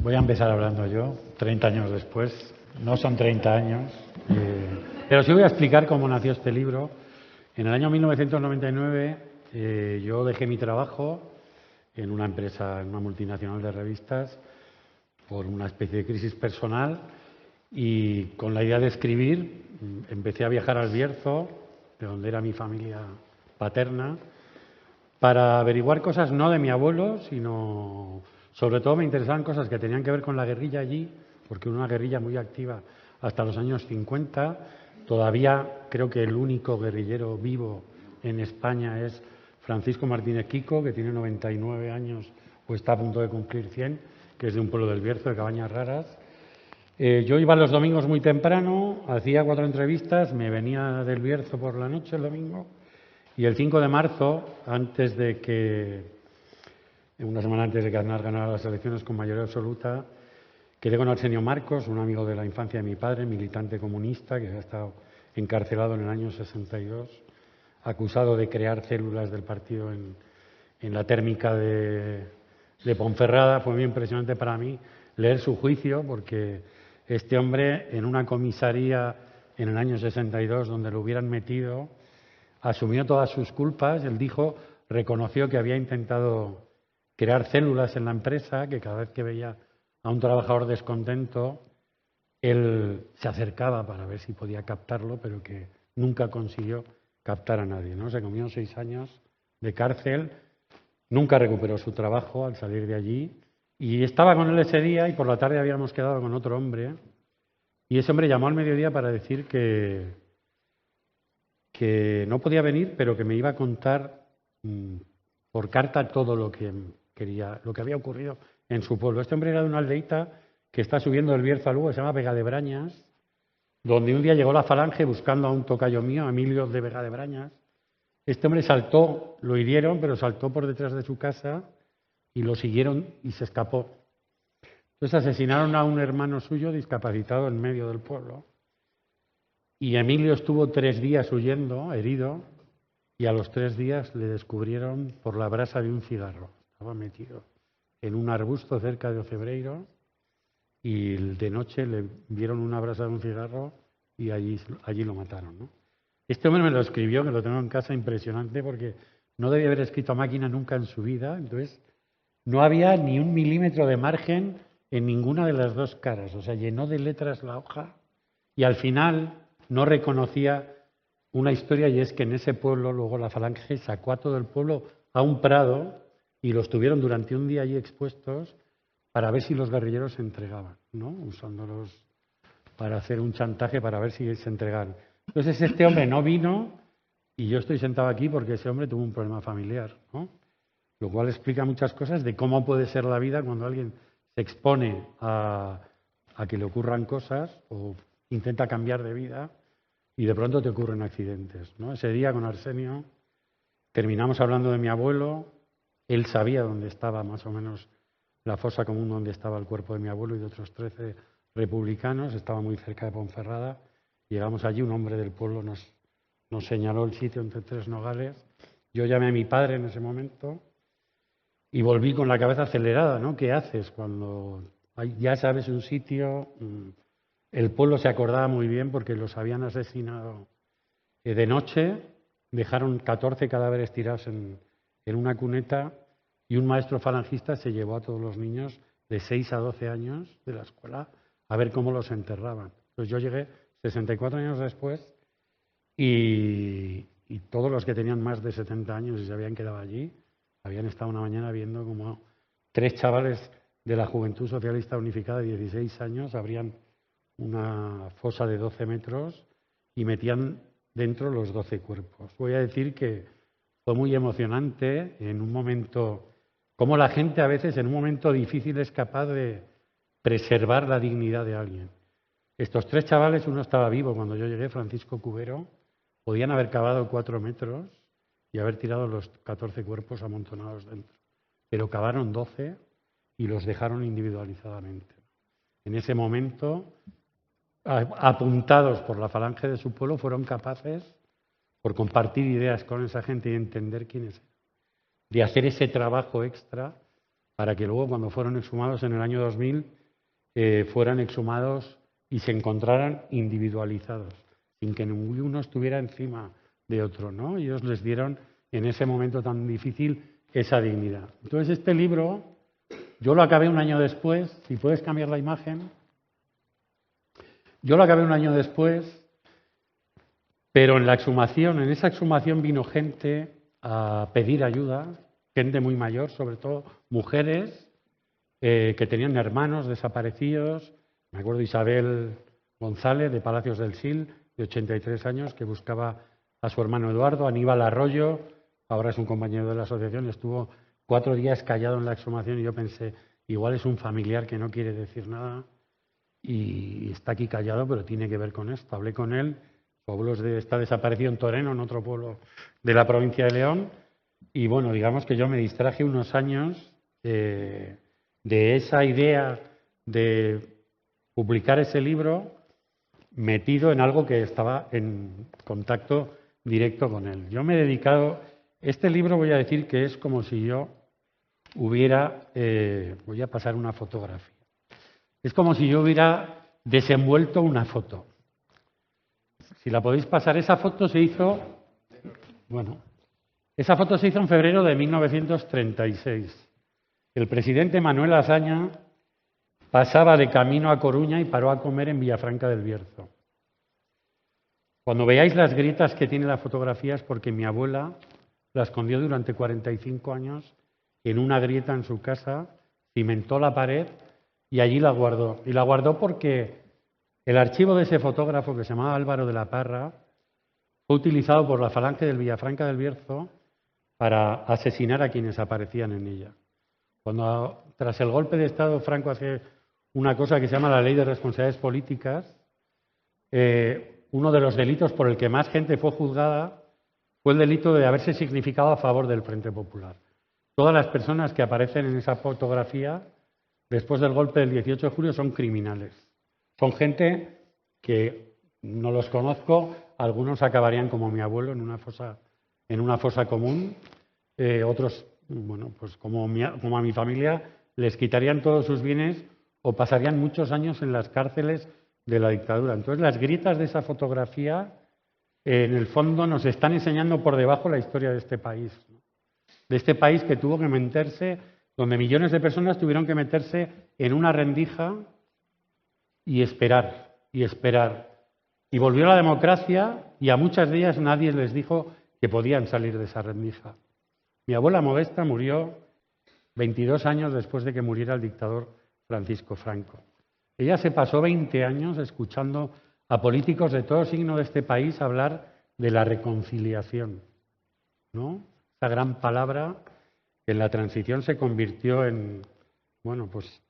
Voy a empezar hablando yo, 30 años después. No son 30 años, pero sí voy a explicar cómo nació este libro. En el año 1999 yo dejé mi trabajo en una empresa, en una multinacional de revistas, por una especie de crisis personal y con la idea de escribir empecé a viajar al Bierzo, de donde era mi familia paterna, para averiguar cosas no de mi abuelo, sino sobre todo me interesaban cosas que tenían que ver con la guerrilla allí, porque era una guerrilla muy activa hasta los años 50. Todavía creo que el único guerrillero vivo en España es Francisco Martínez Quico, que tiene 99 años o está a punto de cumplir 100, que es de un pueblo del Bierzo, de Cabañas Raras. Yo iba los domingos muy temprano, hacía 4 entrevistas, me venía del Bierzo por la noche el domingo y el 5 de marzo, una semana antes de que Aznar ganara las elecciones con mayoría absoluta, quedé con Arsenio Marcos, un amigo de la infancia de mi padre, militante comunista, que había estado encarcelado en el año 62, acusado de crear células del partido en la térmica de Ponferrada. Fue muy impresionante para mí leer su juicio, porque este hombre, en una comisaría en el año 62, donde lo hubieran metido, asumió todas sus culpas. Él reconoció que había intentado crear células en la empresa, que cada vez que veía a un trabajador descontento, él se acercaba para ver si podía captarlo, pero que nunca consiguió captar a nadie, ¿no? Se comió 6 años de cárcel, nunca recuperó su trabajo al salir de allí, y estaba con él ese día y por la tarde habíamos quedado con otro hombre, y ese hombre llamó al mediodía para decir que no podía venir, pero que me iba a contar por carta todo lo que lo que había ocurrido en su pueblo. Este hombre era de una aldeita que está subiendo del Bierzo a Lugo, que se llama Vega de Brañas, donde un día llegó la Falange buscando a un tocayo mío, Emilio de Vega de Brañas. Este hombre saltó, lo hirieron, pero saltó por detrás de su casa y lo siguieron y se escapó. Entonces asesinaron a un hermano suyo discapacitado en medio del pueblo. Y Emilio estuvo 3 días huyendo, herido, y a los 3 días le descubrieron por la brasa de un cigarro. Estaba metido en un arbusto cerca de Ocebreiro y de noche le vieron una brasa de un cigarro y allí lo mataron, ¿no? Este hombre me lo escribió, que lo tengo en casa, impresionante, porque no debía haber escrito a máquina nunca en su vida. Entonces no había ni 1 milímetro de margen en ninguna de las dos caras. O sea, llenó de letras la hoja y al final no reconocía una historia, y es que en ese pueblo luego la Falange sacó a todo el pueblo a un prado y los tuvieron durante un día allí expuestos para ver si los guerrilleros se entregaban, ¿no? Usándolos para hacer un chantaje para ver si se entregaban. Entonces este hombre no vino y yo estoy sentado aquí porque ese hombre tuvo un problema familiar, ¿no? Lo cual explica muchas cosas de cómo puede ser la vida cuando alguien se expone a que le ocurran cosas o intenta cambiar de vida y de pronto te ocurren accidentes, ¿no? Ese día con Arsenio terminamos hablando de mi abuelo. Él sabía dónde estaba más o menos la fosa común donde estaba el cuerpo de mi abuelo y de otros 13 republicanos. Estaba muy cerca de Ponferrada. Llegamos allí, un hombre del pueblo nos señaló el sitio entre 3 nogales. Yo llamé a mi padre en ese momento y volví con la cabeza acelerada, ¿no? ¿Qué haces cuando ya sabes un sitio? El pueblo se acordaba muy bien porque los habían asesinado de noche, dejaron 14 cadáveres tirados en una cuneta y un maestro falangista se llevó a todos los niños de 6 a 12 años de la escuela a ver cómo los enterraban. Entonces yo llegué 64 años después y todos los que tenían más de 70 años y se habían quedado allí habían estado una mañana viendo como 3 chavales de la Juventud Socialista Unificada de 16 años abrían una fosa de 12 metros y metían dentro los 12 cuerpos. Voy a decir que fue muy emocionante en un momento, como la gente a veces en un momento difícil es capaz de preservar la dignidad de alguien. Estos 3 chavales, uno estaba vivo cuando yo llegué, Francisco Cubero, podían haber cavado 4 metros y haber tirado los 14 cuerpos amontonados dentro. Pero cavaron 12 y los dejaron individualizadamente. En ese momento, apuntados por la Falange de su pueblo, fueron capaces, por compartir ideas con esa gente y entender quiénes eran, de hacer ese trabajo extra para que luego cuando fueron exhumados en el año 2000 fueran exhumados y se encontraran individualizados, sin que ninguno estuviera encima de otro, ¿no? Ellos les dieron en ese momento tan difícil esa dignidad. Entonces este libro yo lo acabé un año después, si puedes cambiar la imagen. Yo lo acabé un año después, pero en esa exhumación vino gente a pedir ayuda, gente muy mayor, sobre todo mujeres que tenían hermanos desaparecidos. Me acuerdo de Isabel González, de Palacios del Sil, de 83 años, que buscaba a su hermano Eduardo. Aníbal Arroyo, ahora es un compañero de la asociación, estuvo 4 días callado en la exhumación y yo pensé, igual es un familiar que no quiere decir nada y está aquí callado, pero tiene que ver con esto. Hablé con él, su abuelo está desaparecido en Toreno, en otro pueblo de la provincia de León, y bueno, digamos que yo me distraje unos años de esa idea de publicar ese libro metido en algo que estaba en contacto directo con él. Yo me he dedicado, este libro voy a decir que es como si yo hubiera, voy a pasar una fotografía, es como si yo hubiera desenvuelto una foto. Si la podéis pasar, esa foto se hizo, bueno, esa foto se hizo en febrero de 1936. El presidente Manuel Azaña pasaba de camino a Coruña y paró a comer en Villafranca del Bierzo. Cuando veáis las grietas que tiene la fotografía es porque mi abuela la escondió durante 45 años en una grieta en su casa, cimentó la pared y allí la guardó. Y la guardó porque el archivo de ese fotógrafo, que se llamaba Álvaro de la Parra, fue utilizado por la falange del Villafranca del Bierzo para asesinar a quienes aparecían en ella. Cuando tras el golpe de Estado Franco hace una cosa que se llama la Ley de Responsabilidades Políticas, uno de los delitos por el que más gente fue juzgada fue el delito de haberse significado a favor del Frente Popular. Todas las personas que aparecen en esa fotografía después del golpe del 18 de julio son criminales. Son gente que no los conozco, algunos acabarían como mi abuelo en una fosa común, otros, bueno, pues como a mi familia, les quitarían todos sus bienes o pasarían muchos años en las cárceles de la dictadura. Entonces, las grietas de esa fotografía, en el fondo, nos están enseñando por debajo la historia de este país, ¿no? De este país que tuvo que meterse, donde millones de personas tuvieron que meterse en una rendija y esperar, y esperar. Y volvió la democracia y a muchas de ellas nadie les dijo que podían salir de esa rendija. Mi abuela Modesta murió 22 años después de que muriera el dictador Francisco Franco. Ella se pasó 20 años escuchando a políticos de todo signo de este país hablar de la reconciliación, ¿no? Esa gran palabra que en la transición se convirtió en, bueno, pues,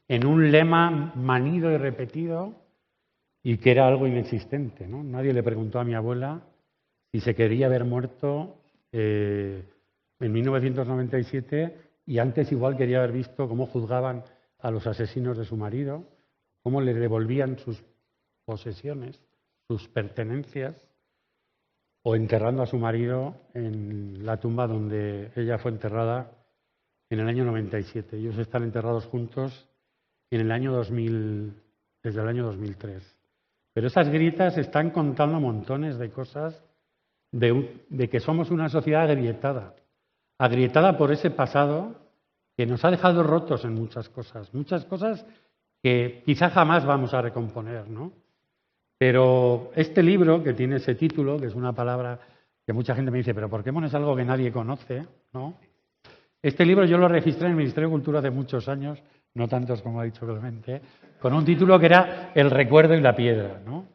en un lema manido y repetido y que era algo inexistente, ¿no? Nadie le preguntó a mi abuela si se quería haber muerto en 1997 y antes igual quería haber visto cómo juzgaban a los asesinos de su marido, cómo le devolvían sus posesiones, sus pertenencias, o enterrando a su marido en la tumba donde ella fue enterrada en el año 97. Ellos están enterrados juntos en el año 2000, desde el año 2003. Pero esas grietas están contando montones de cosas de que somos una sociedad agrietada por ese pasado que nos ha dejado rotos en muchas cosas que quizá jamás vamos a recomponer, ¿no? Pero este libro, que tiene ese título, que es una palabra que mucha gente me dice, pero ¿por qué pones algo que nadie conoce? ¿No? Este libro yo lo registré en el Ministerio de Cultura hace muchos años, no tantos como ha dicho Clemente, con un título que era El recuerdo y la piedra, ¿no?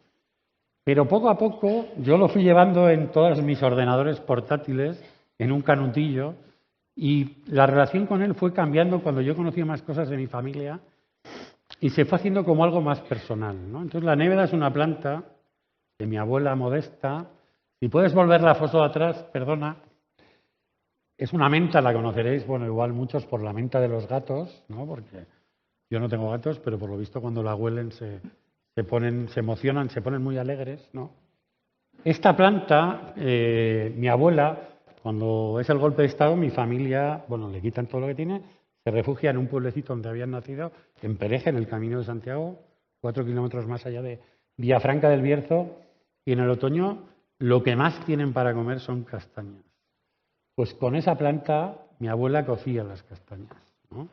Pero poco a poco yo lo fui llevando en todos mis ordenadores portátiles, en un canutillo, y la relación con él fue cambiando cuando yo conocía más cosas de mi familia y se fue haciendo como algo más personal, ¿no? Entonces la néveda es una planta de mi abuela Modesta. Si puedes volver la foto atrás, perdona. Es una menta, la conoceréis, bueno, igual muchos por la menta de los gatos, ¿no? Porque yo no tengo gatos, pero por lo visto cuando la huelen se emocionan, se ponen muy alegres, ¿no? Esta planta, mi abuela, cuando es el golpe de Estado, mi familia, bueno, le quitan todo lo que tiene, se refugia en un pueblecito donde habían nacido, en Pereje, en el Camino de Santiago, 4 kilómetros más allá de Villafranca del Bierzo, y en el otoño lo que más tienen para comer son castañas. Pues con esa planta mi abuela cocía las castañas, ¿no?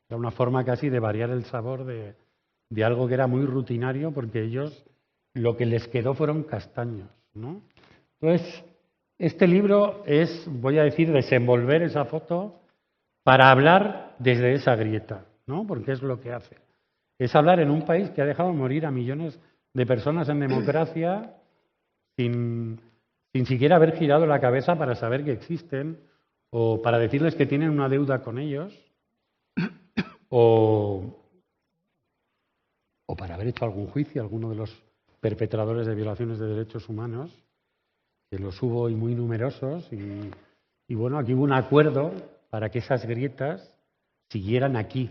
Era una forma casi de variar el sabor de algo que era muy rutinario, porque ellos lo que les quedó fueron castaños, ¿no? Entonces, este libro es, voy a decir, desenvolver esa foto para hablar desde esa grieta, ¿no? Porque es lo que hace. Es hablar en un país que ha dejado morir a millones de personas en democracia sin siquiera haber girado la cabeza para saber que existen o para decirles que tienen una deuda con ellos o para haber hecho algún juicio a alguno de los perpetradores de violaciones de derechos humanos, que los hubo y muy numerosos, y bueno, aquí hubo un acuerdo para que esas grietas siguieran aquí.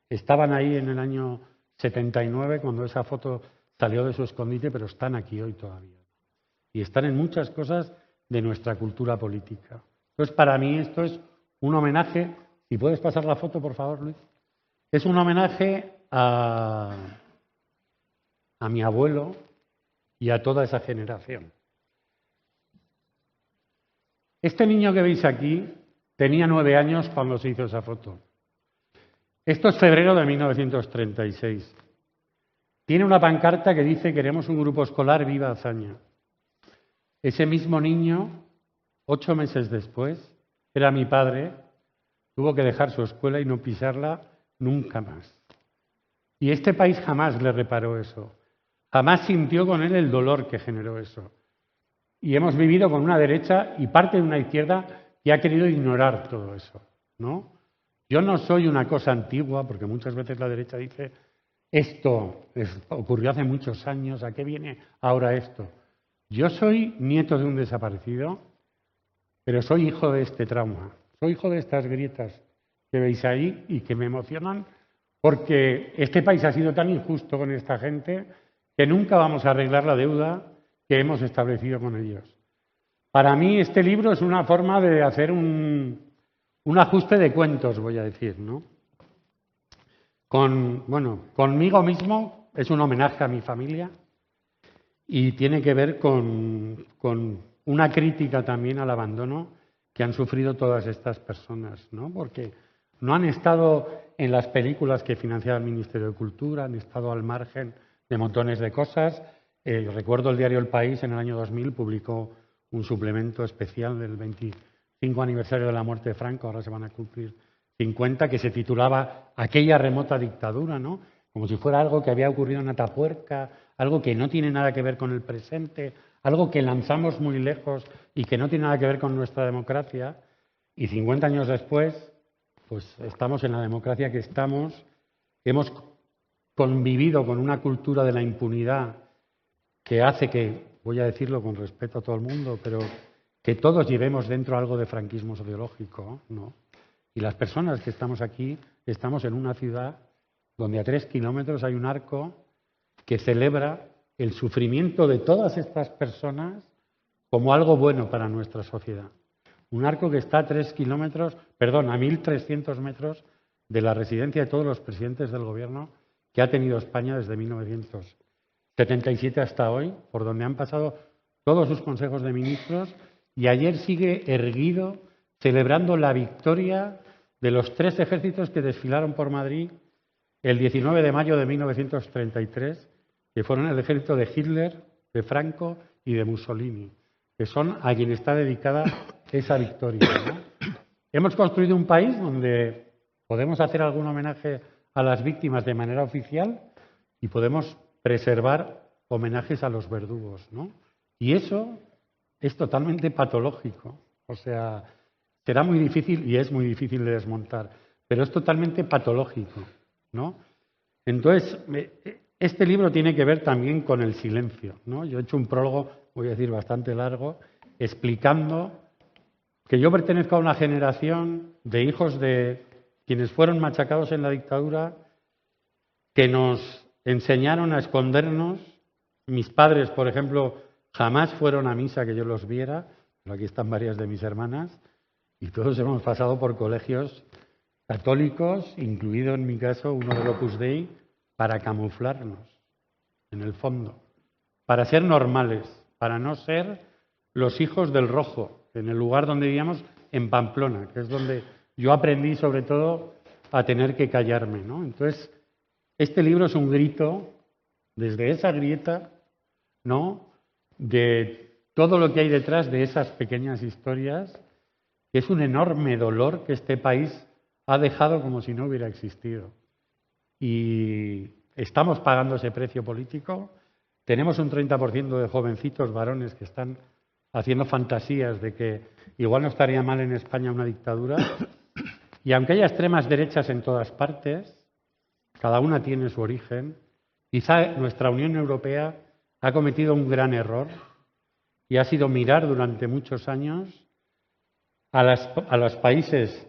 Estaban ahí en el año 79 cuando esa foto salió de su escondite, pero están aquí hoy todavía. Y están en muchas cosas de nuestra cultura política. Entonces, para mí esto es un homenaje. Si puedes pasar la foto, por favor, Luis. Es un homenaje a mi abuelo y a toda esa generación. Este niño que veis aquí tenía 9 años cuando se hizo esa foto. Esto es febrero de 1936. Tiene una pancarta que dice: queremos un grupo escolar, viva Azaña. Ese mismo niño, 8 meses después, era mi padre, tuvo que dejar su escuela y no pisarla nunca más. Y este país jamás le reparó eso. Jamás sintió con él el dolor que generó eso. Y hemos vivido con una derecha y parte de una izquierda que ha querido ignorar todo eso, ¿no? Yo no soy una cosa antigua, porque muchas veces la derecha dice: esto ocurrió hace muchos años, ¿a qué viene ahora esto? Yo soy nieto de un desaparecido, pero soy hijo de este trauma. Soy hijo de estas grietas que veis ahí y que me emocionan, porque este país ha sido tan injusto con esta gente que nunca vamos a arreglar la deuda que hemos establecido con ellos. Para mí este libro es una forma de hacer un ajuste de cuentos, voy a decir, ¿no? Conmigo mismo es un homenaje a mi familia y tiene que ver con una crítica también al abandono que han sufrido todas estas personas, ¿no? Porque no han estado en las películas que financiaba el Ministerio de Cultura, han estado al margen de montones de cosas. Recuerdo el diario El País en el año 2000 publicó un suplemento especial del 25 aniversario de la muerte de Franco, ahora se van a cumplir 50, que se titulaba Aquella remota dictadura, ¿no? Como si fuera algo que había ocurrido en Atapuerca, algo que no tiene nada que ver con el presente, algo que lanzamos muy lejos y que no tiene nada que ver con nuestra democracia. Y 50 años después, pues estamos en la democracia que estamos, hemos convivido con una cultura de la impunidad que hace que, voy a decirlo con respeto a todo el mundo, pero que todos llevemos dentro algo de franquismo sociológico, ¿no? Y las personas que estamos aquí, estamos en una ciudad donde a 3 kilómetros hay un arco que celebra el sufrimiento de todas estas personas como algo bueno para nuestra sociedad. Un arco que está a 1.300 metros de la residencia de todos los presidentes del gobierno que ha tenido España desde 1977 hasta hoy, por donde han pasado todos sus consejos de ministros, y ayer sigue erguido celebrando la victoria de los 3 ejércitos que desfilaron por Madrid el 19 de mayo de 1933, que fueron el ejército de Hitler, de Franco y de Mussolini, que son a quien está dedicada esa victoria, ¿no? Hemos construido un país donde podemos hacer algún homenaje a las víctimas de manera oficial y podemos preservar homenajes a los verdugos, ¿no? Y eso es totalmente patológico. O sea, será muy difícil y es muy difícil de desmontar, pero es totalmente patológico, ¿no? Entonces, este libro tiene que ver también con el silencio, ¿no? Yo he hecho un prólogo, voy a decir bastante largo, explicando que yo pertenezco a una generación de hijos de quienes fueron machacados en la dictadura, que nos enseñaron a escondernos. Mis padres, por ejemplo, jamás fueron a misa que yo los viera, pero aquí están varias de mis hermanas, y todos hemos pasado por colegios católicos, incluido en mi caso uno del Opus Dei, para camuflarnos, en el fondo, para ser normales, para no ser los hijos del rojo, en el lugar donde vivíamos, en Pamplona, que es donde yo aprendí sobre todo a tener que callarme, ¿no? Entonces, este libro es un grito desde esa grieta, ¿no?, de todo lo que hay detrás de esas pequeñas historias, que es un enorme dolor que este país ha dejado como si no hubiera existido. Y estamos pagando ese precio político. Tenemos un 30% de jovencitos varones que están haciendo fantasías de que igual no estaría mal en España una dictadura. Y aunque haya extremas derechas en todas partes, cada una tiene su origen, quizá nuestra Unión Europea ha cometido un gran error y ha sido mirar durante muchos años a los países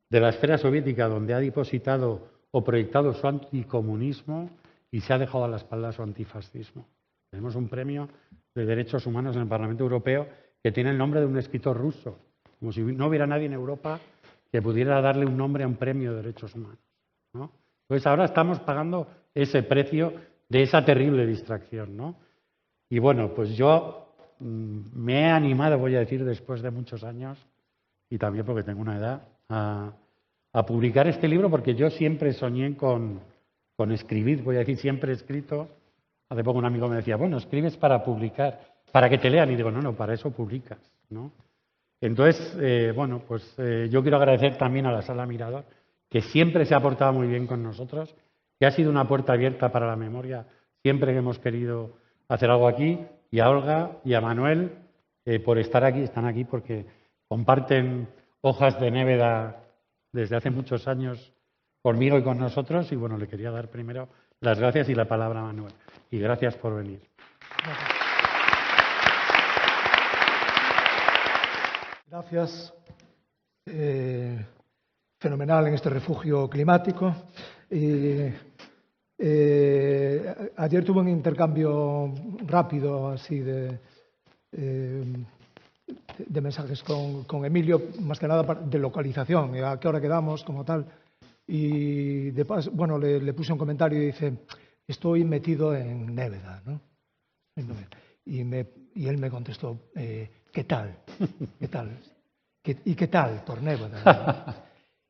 de la esfera soviética donde ha depositado o proyectado su anticomunismo y se ha dejado a la espalda su antifascismo. Tenemos un premio de derechos humanos en el Parlamento Europeo que tiene el nombre de un escritor ruso, como si no hubiera nadie en Europa que pudiera darle un nombre a un premio de derechos humanos, ¿no? Pues ahora estamos pagando ese precio de esa terrible distracción, ¿no? Y bueno, pues yo me he animado, voy a decir, después de muchos años, y también porque tengo una edad, a publicar este libro, porque yo siempre soñé con escribir, voy a decir, siempre he escrito. Hace poco un amigo me decía, bueno, escribes para publicar, para que te lean, y digo, no, para eso publicas, ¿no? Entonces, bueno, pues yo quiero agradecer también a la Sala Mirador, que siempre se ha portado muy bien con nosotros, que ha sido una puerta abierta para la memoria siempre que hemos querido hacer algo aquí, y a Olga y a Manuel por estar aquí, están aquí porque comparten hojas de Néveda desde hace muchos años conmigo y con nosotros, y bueno, le quería dar primero las gracias y la palabra a Manuel. Y gracias por venir. Gracias. Fenomenal en este refugio climático. Ayer tuve un intercambio rápido así de mensajes con Emilio, más que nada de localización, a qué hora quedamos, como tal. Y de paso, bueno, le puse un comentario y dice, estoy metido en Néveda, ¿no? Y él me contestó, ¿qué tal? ¿Qué tal? ¿Y qué tal por Néveda?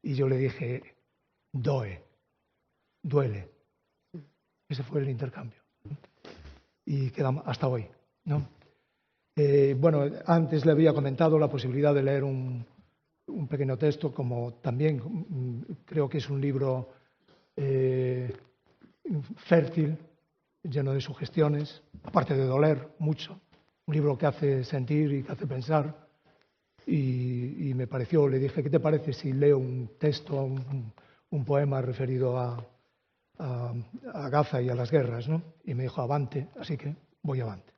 Y yo le dije, duele. Ese fue el intercambio. Y quedamos hasta hoy, ¿no? Bueno, antes le había comentado la posibilidad de leer un pequeño texto, como también creo que es un libro fértil, lleno de sugestiones, aparte de doler mucho, un libro que hace sentir y que hace pensar. Y me pareció, le dije, ¿qué te parece si leo un texto, un poema referido a Gaza y a las guerras, ¿no? Y me dijo, avante, así que voy avante.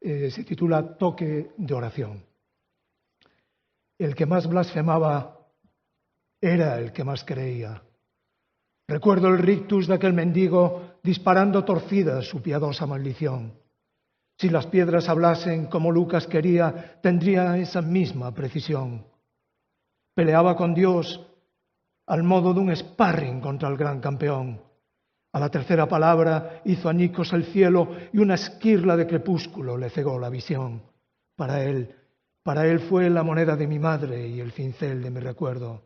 Se titula Toque de oración. El que más blasfemaba era el que más creía. Recuerdo el rictus de aquel mendigo disparando torcida su piadosa maldición. Si las piedras hablasen como Lucas quería, tendría esa misma precisión. Peleaba con Dios al modo de un sparring contra el gran campeón. A la tercera palabra hizo añicos el cielo y una esquirla de crepúsculo le cegó la visión. Para él fue la moneda de mi madre y el cincel de mi recuerdo.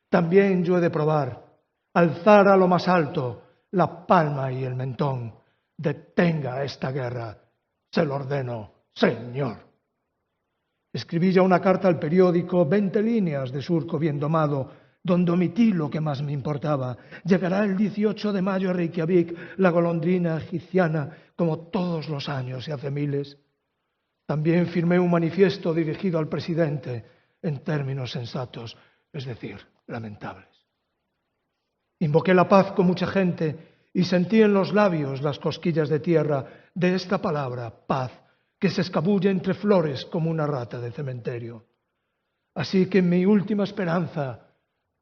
También yo he de probar, alzar a lo más alto la palma y el mentón. Detenga esta guerra, se lo ordeno, señor. Escribí ya una carta al periódico, 20 líneas de surco bien domado, donde omití lo que más me importaba. Llegará el 18 de mayo a Reykjavik la golondrina egipciana, como todos los años y hace miles. También firmé un manifiesto dirigido al presidente en términos sensatos, es decir, lamentables. Invoqué la paz con mucha gente y sentí en los labios las cosquillas de tierra de esta palabra, paz, que se escabulle entre flores como una rata de cementerio. Así que mi última esperanza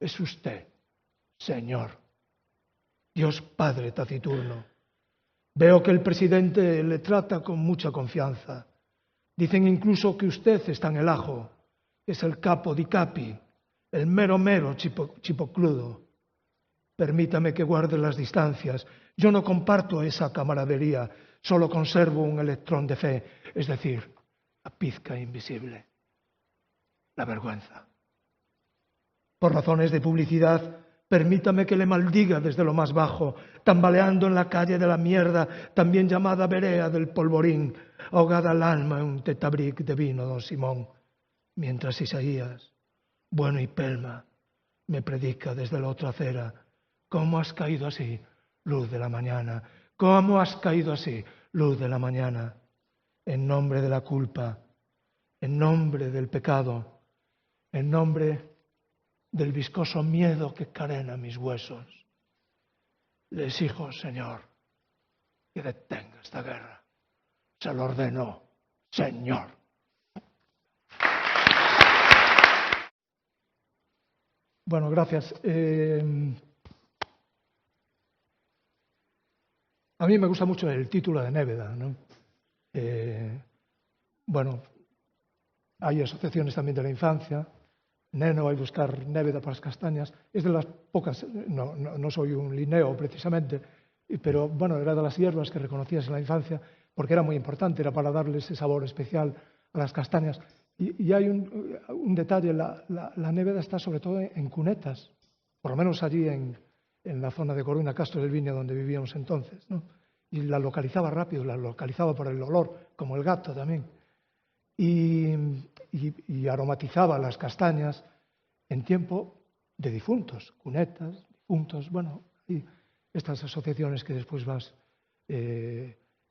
es usted, Señor. Dios Padre taciturno. Veo que el presidente le trata con mucha confianza. Dicen incluso que usted está en el ajo, es el capo di capi, el mero chipocludo. Permítame que guarde las distancias. Yo no comparto esa camaradería, solo conservo un electrón de fe, es decir, la pizca invisible, la vergüenza. Por razones de publicidad, permítame que le maldiga desde lo más bajo, tambaleando en la calle de la mierda, también llamada Berea del Polvorín, ahogada el alma en un tetabric de vino, don Simón, mientras Isaías, Bueno y Pelma, me predica desde la otra acera. ¿Cómo has caído así, luz de la mañana? ¿Cómo has caído así, luz de la mañana? En nombre de la culpa, en nombre del pecado, en nombre del viscoso miedo que carena mis huesos, le exijo, Señor, que detenga esta guerra. Se lo ordeno, Señor. Bueno, gracias. A mí me gusta mucho el título de Néveda, ¿no? Bueno, hay asociaciones también de la infancia. Neno, hay buscar Néveda para las castañas. Es de las pocas, no soy un Linneo precisamente, pero bueno, era de las hierbas que reconocías en la infancia porque era muy importante, era para darle ese sabor especial a las castañas. Y hay un detalle, la Néveda está sobre todo en cunetas, por lo menos allí en la zona de Coruña, Castro del Viño, donde vivíamos entonces, ¿no? Y la localizaba rápido, la localizaba por el olor, como el gato también. Y aromatizaba las castañas en tiempo de difuntos, cunetas, difuntos, bueno, y estas asociaciones que después vas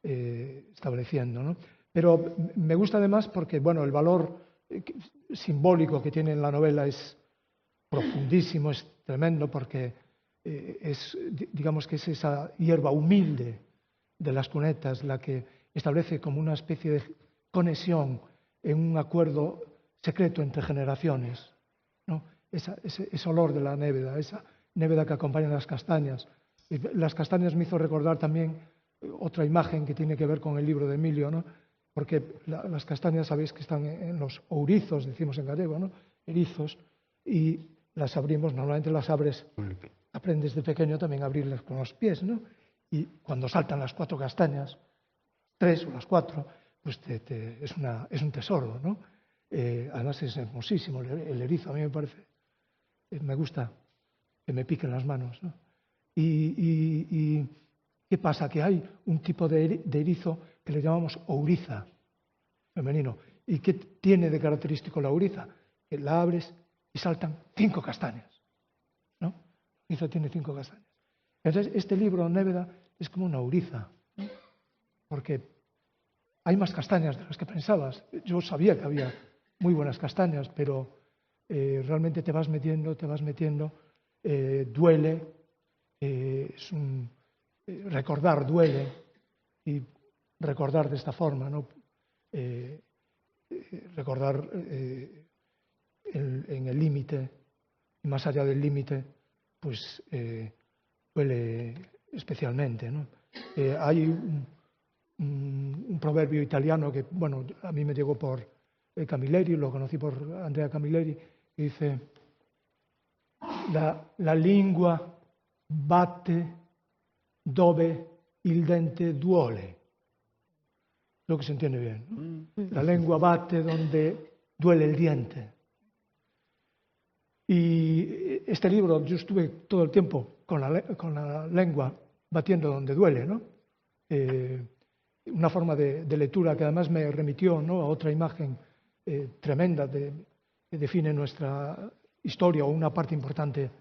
estableciendo, ¿no? Pero me gusta además porque, bueno, el valor simbólico que tiene en la novela es profundísimo, es tremendo, porque digamos que es esa hierba humilde de las cunetas la que establece como una especie de conexión en un acuerdo secreto entre generaciones, ¿no? Ese olor de la Néveda, esa Néveda que acompaña las castañas. Y las castañas me hizo recordar también otra imagen que tiene que ver con el libro de Emilio, ¿no? Porque las castañas sabéis que están en los ourizos, decimos en gallego, ¿no? Erizos, y las abrimos, normalmente las abres, aprendes de pequeño también a abrirlas con los pies, ¿no? Y cuando saltan las 4 castañas, 3 o las 4, pues es un tesoro, ¿no? Además es hermosísimo el erizo, a mí me parece, me gusta que me piquen las manos, ¿no? Y ¿qué pasa? Que hay un tipo de erizo que le llamamos ouriza, femenino. ¿Y qué tiene de característico la ouriza? Que la abres y saltan 5 castañas, ¿no? El erizo tiene 5 castañas. Entonces, este libro, Néveda, es como una ouriza, ¿no? Porque hay más castañas de las que pensabas. Yo sabía que había muy buenas castañas, pero realmente te vas metiendo, duele, recordar duele, y recordar de esta forma, ¿no? Recordar en el límite, y más allá del límite, pues duele especialmente, ¿no? Hay un proverbio italiano que, bueno, a mí me llegó por Camilleri, lo conocí por Andrea Camilleri, que dice: la lingua batte dove il dente duole. Creo que se entiende bien, ¿no? La lengua bate donde duele el diente. Y este libro, yo estuve todo el tiempo con la lengua batiendo donde duele, ¿no? Una forma de lectura que además me remitió, ¿no?, a otra imagen tremenda que define nuestra historia, o una parte importante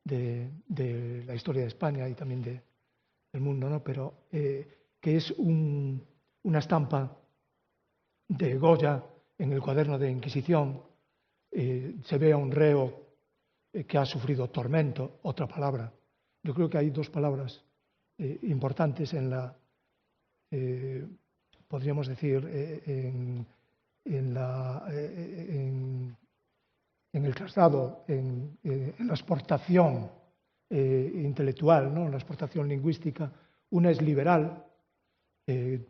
de la historia de España y también del mundo, ¿no? Pero que es una estampa de Goya en el cuaderno de Inquisición. Se ve a un reo que ha sufrido tormento, otra palabra. Yo creo que hay 2 palabras importantes en la, podríamos decir, en el traslado, en la exportación intelectual, ¿no?, en la exportación lingüística. Una es liberal,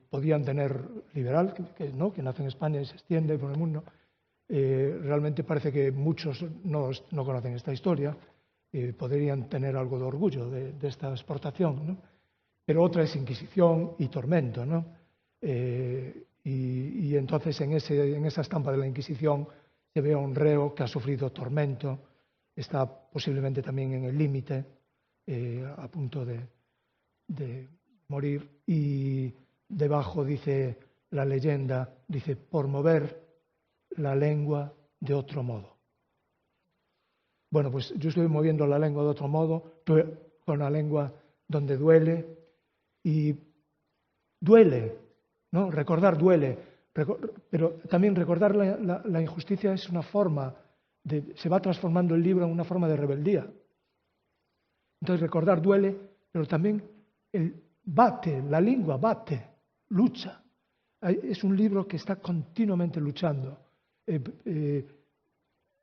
podían tener liberal, que nace en España y se extiende por el mundo, Realmente parece que muchos no conocen esta historia, podrían tener algo de orgullo de esta exportación, ¿no? Pero otra es Inquisición y tormento, ¿no? Y entonces en esa estampa de la Inquisición se ve a un reo que ha sufrido tormento, está posiblemente también en el límite, a punto de morir, y debajo dice la leyenda, dice, por mover la lengua de otro modo. Bueno, pues yo estoy moviendo la lengua de otro modo, con la lengua donde duele, y duele, ¿no? Recordar duele, pero también recordar la injusticia es una forma se va transformando el libro en una forma de rebeldía. Entonces recordar duele, pero también la lengua bate, lucha. Es un libro que está continuamente luchando.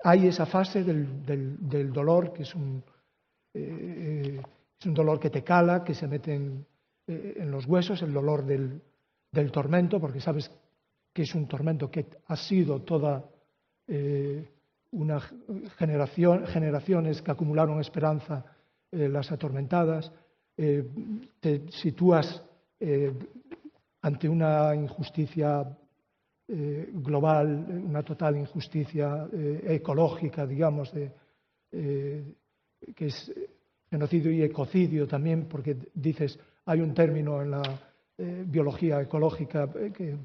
Hay esa fase del dolor, que es un dolor que te cala, que se mete en los huesos, el dolor del tormento, porque sabes que es un tormento que ha sido toda una generaciones que acumularon esperanza, las atormentadas. Te sitúas ante una injusticia global, una total injusticia ecológica, digamos, que es genocidio y ecocidio también, porque dices, hay un término en la biología ecológica que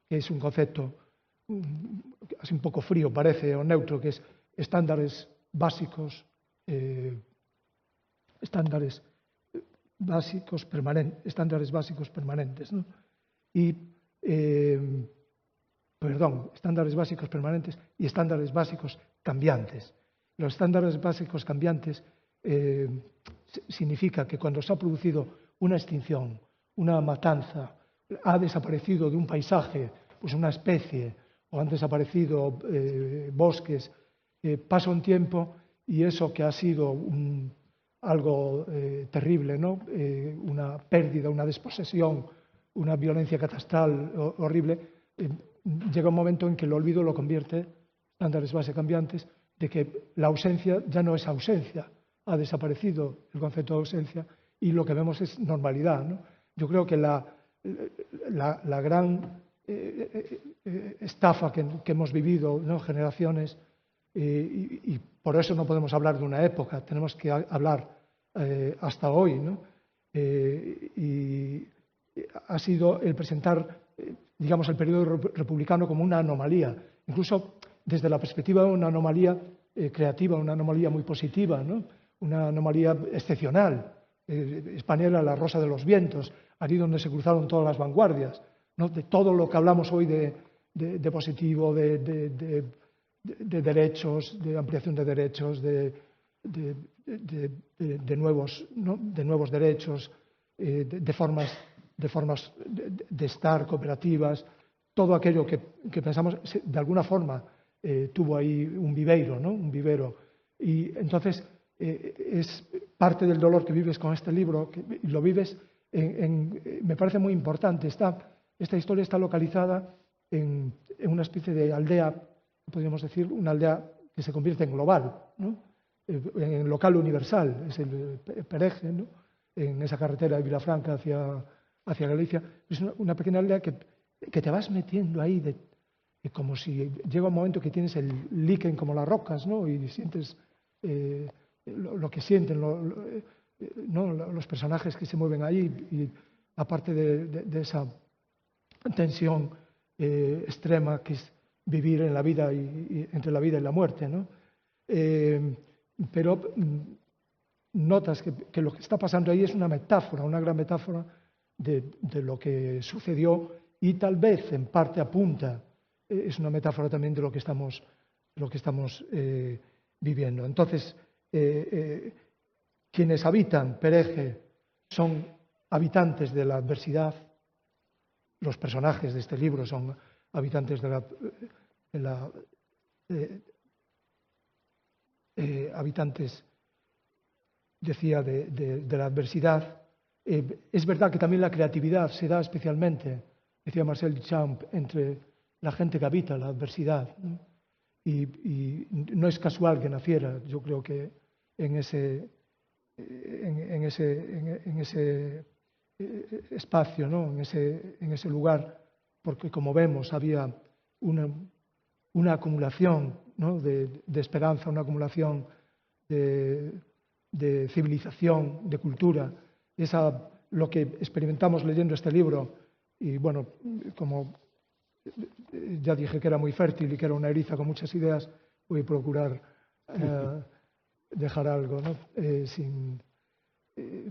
es un concepto así un poco frío, parece, o neutro, que es estándares básicos permanentes, ¿no? Estándares básicos permanentes y estándares básicos cambiantes. Los estándares básicos cambiantes significa que cuando se ha producido una extinción, una matanza, ha desaparecido de un paisaje pues una especie, o han desaparecido bosques, pasa un tiempo y eso que ha sido algo terrible, ¿no? Una pérdida, una desposesión, una violencia catastral horrible, llega un momento en que el olvido lo convierte, estándares base cambiantes, de que la ausencia ya no es ausencia, ha desaparecido el concepto de ausencia y lo que vemos es normalidad, ¿no? Yo creo que la gran estafa que hemos vivido, ¿no? Generaciones, y por eso no podemos hablar de una época, tenemos que hablar hasta hoy, ¿no? Y ha sido el presentar, digamos, el periodo republicano como una anomalía, incluso desde la perspectiva de una anomalía creativa, una anomalía muy positiva, ¿no? Una anomalía excepcional. España era la rosa de los vientos, allí donde se cruzaron todas las vanguardias, ¿no? De todo lo que hablamos hoy de positivo, de derechos, de ampliación de derechos, de nuevos, ¿no? De nuevos derechos, de formas de estar cooperativas, todo aquello que pensamos de alguna forma tuvo ahí un viveiro, ¿no? Un vivero. Y entonces es parte del dolor que vives con este libro, que lo vives me parece muy importante. Esta historia está localizada en una especie de aldea, podríamos decir, una aldea que se convierte en global, ¿no? En local universal, es el Pereje, ¿no? En esa carretera de Vilafranca hacia Galicia. Es una pequeña aldea que te vas metiendo ahí, como si llega un momento que tienes el líquen como las rocas, ¿no? Y sientes lo que sienten ¿no? Los personajes que se mueven ahí, y aparte de esa tensión extrema que es vivir en la vida y entre la vida y la muerte, ¿no? Pero notas que lo que está pasando ahí es una metáfora, una gran metáfora de lo que sucedió, y tal vez en parte apunta, es una metáfora también de lo que estamos viviendo. Entonces, quienes habitan Pereje son habitantes de la adversidad. Los personajes de este libro son habitantes habitantes, decía, de la adversidad. Es verdad que también la creatividad se da especialmente, decía Marcel Duchamp, entre la gente que habita la adversidad, ¿no? y no es casual que naciera, yo creo que en ese espacio, ¿no? en ese lugar, porque como vemos había una acumulación, ¿no? de esperanza, una acumulación de civilización, de cultura. Lo que experimentamos leyendo este libro, y bueno, como ya dije que era muy fértil y que era una eriza con muchas ideas, voy a procurar dejar algo, ¿no?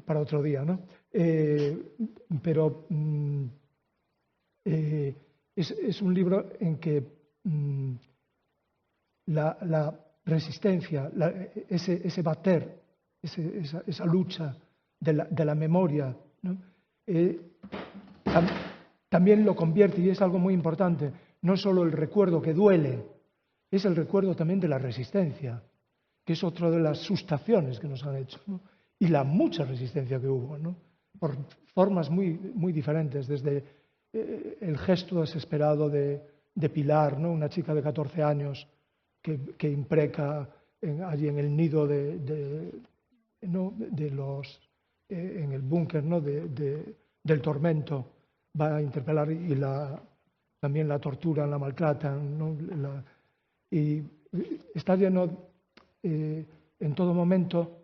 Para otro día, ¿no? Pero es un libro en que la resistencia, ese bater, esa lucha de la memoria, ¿no? También lo convierte, y es algo muy importante, no solo el recuerdo que duele, es el recuerdo también de la resistencia, que es otra de las sustaciones que nos han hecho, ¿no? Y la mucha resistencia que hubo, ¿no? Por formas muy, muy diferentes, desde el gesto desesperado de Pilar, ¿no? Una chica de 14 años que impreca allí en el nido en el búnker, ¿no? del tormento, va a interpelar y también la torturan, la maltratan, ¿no? Y está lleno en todo momento.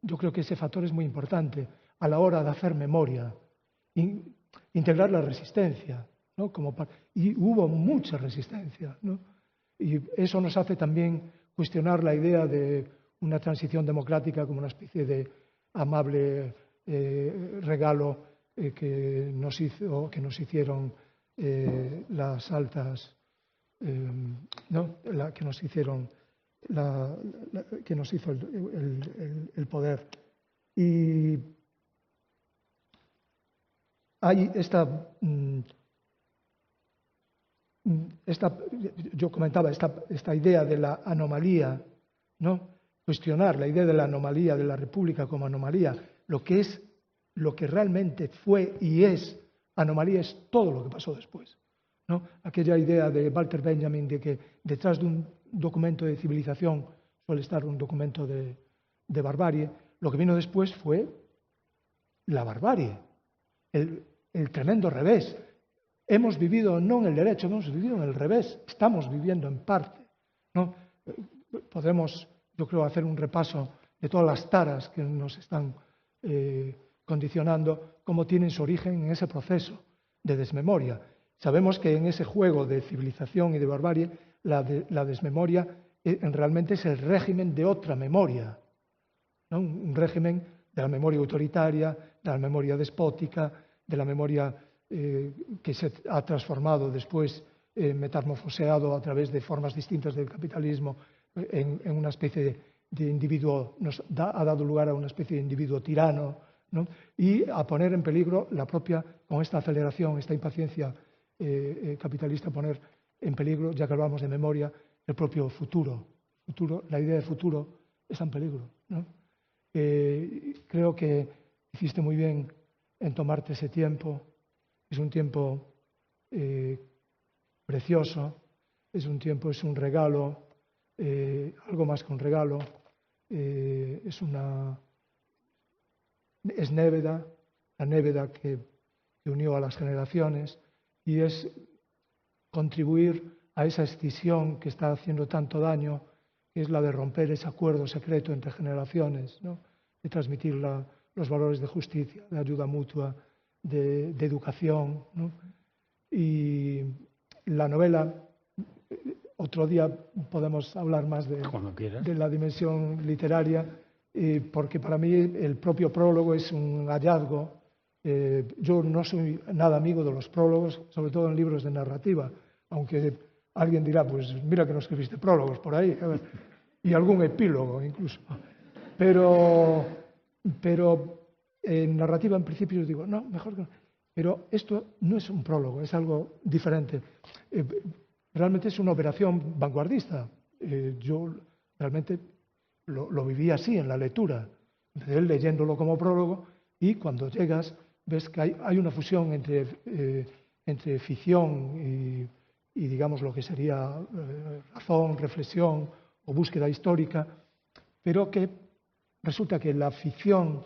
Yo creo que ese factor es muy importante a la hora de hacer memoria, integrar la resistencia, ¿no? Y hubo mucha resistencia, ¿no? Y eso nos hace también cuestionar la idea de una transición democrática como una especie de amable regalo que nos hicieron las altas, ¿no? Que nos hicieron que nos hizo el poder. Y hay yo comentaba esta idea de la anomalía, ¿no? Cuestionar la idea de la anomalía, de la República como anomalía. Lo que realmente fue y es anomalía es todo lo que pasó después, ¿no? Aquella idea de Walter Benjamin de que detrás de un documento de civilización suele estar un documento de barbarie. Lo que vino después fue la barbarie, el tremendo revés. Hemos vivido no en el derecho, hemos vivido en el revés. Estamos viviendo en parte, ¿no? Podemos, yo creo, hacer un repaso de todas las taras que nos están condicionando, cómo tienen su origen en ese proceso de desmemoria. Sabemos que en ese juego de civilización y de barbarie, la desmemoria realmente es el régimen de otra memoria, ¿no? Un régimen de la memoria autoritaria, de la memoria despótica, de la memoria que se ha transformado después, metamorfoseado a través de formas distintas del capitalismo en una especie de individuo, ha dado lugar a una especie de individuo tirano, ¿no? Y a poner en peligro la propia, con esta aceleración, esta impaciencia capitalista, poner en peligro, ya que hablamos de memoria, el propio futuro. La idea de futuro está en peligro, ¿no? Creo que hiciste muy bien en tomarte ese tiempo. Es un tiempo precioso, es un regalo, algo más que un regalo, es Néveda, la Néveda que unió a las generaciones, y es contribuir a esa escisión que está haciendo tanto daño, que es la de romper ese acuerdo secreto entre generaciones, ¿no? De transmitir los valores de justicia, de ayuda mutua, de educación, ¿no? Y la novela, otro día podemos hablar más de la dimensión literaria, porque para mí el propio prólogo es un hallazgo. Yo no soy nada amigo de los prólogos, sobre todo en libros de narrativa, aunque alguien dirá, pues mira que no escribiste prólogos por ahí, y algún epílogo incluso. Pero en narrativa, en principio, yo digo, no, mejor que no. Pero esto no es un prólogo, es algo diferente. Realmente es una operación vanguardista. Yo realmente lo viví así en la lectura. Empecé leyéndolo como prólogo y cuando llegas ves que hay una fusión entre ficción digamos, lo que sería razón, reflexión o búsqueda histórica, pero que resulta que la ficción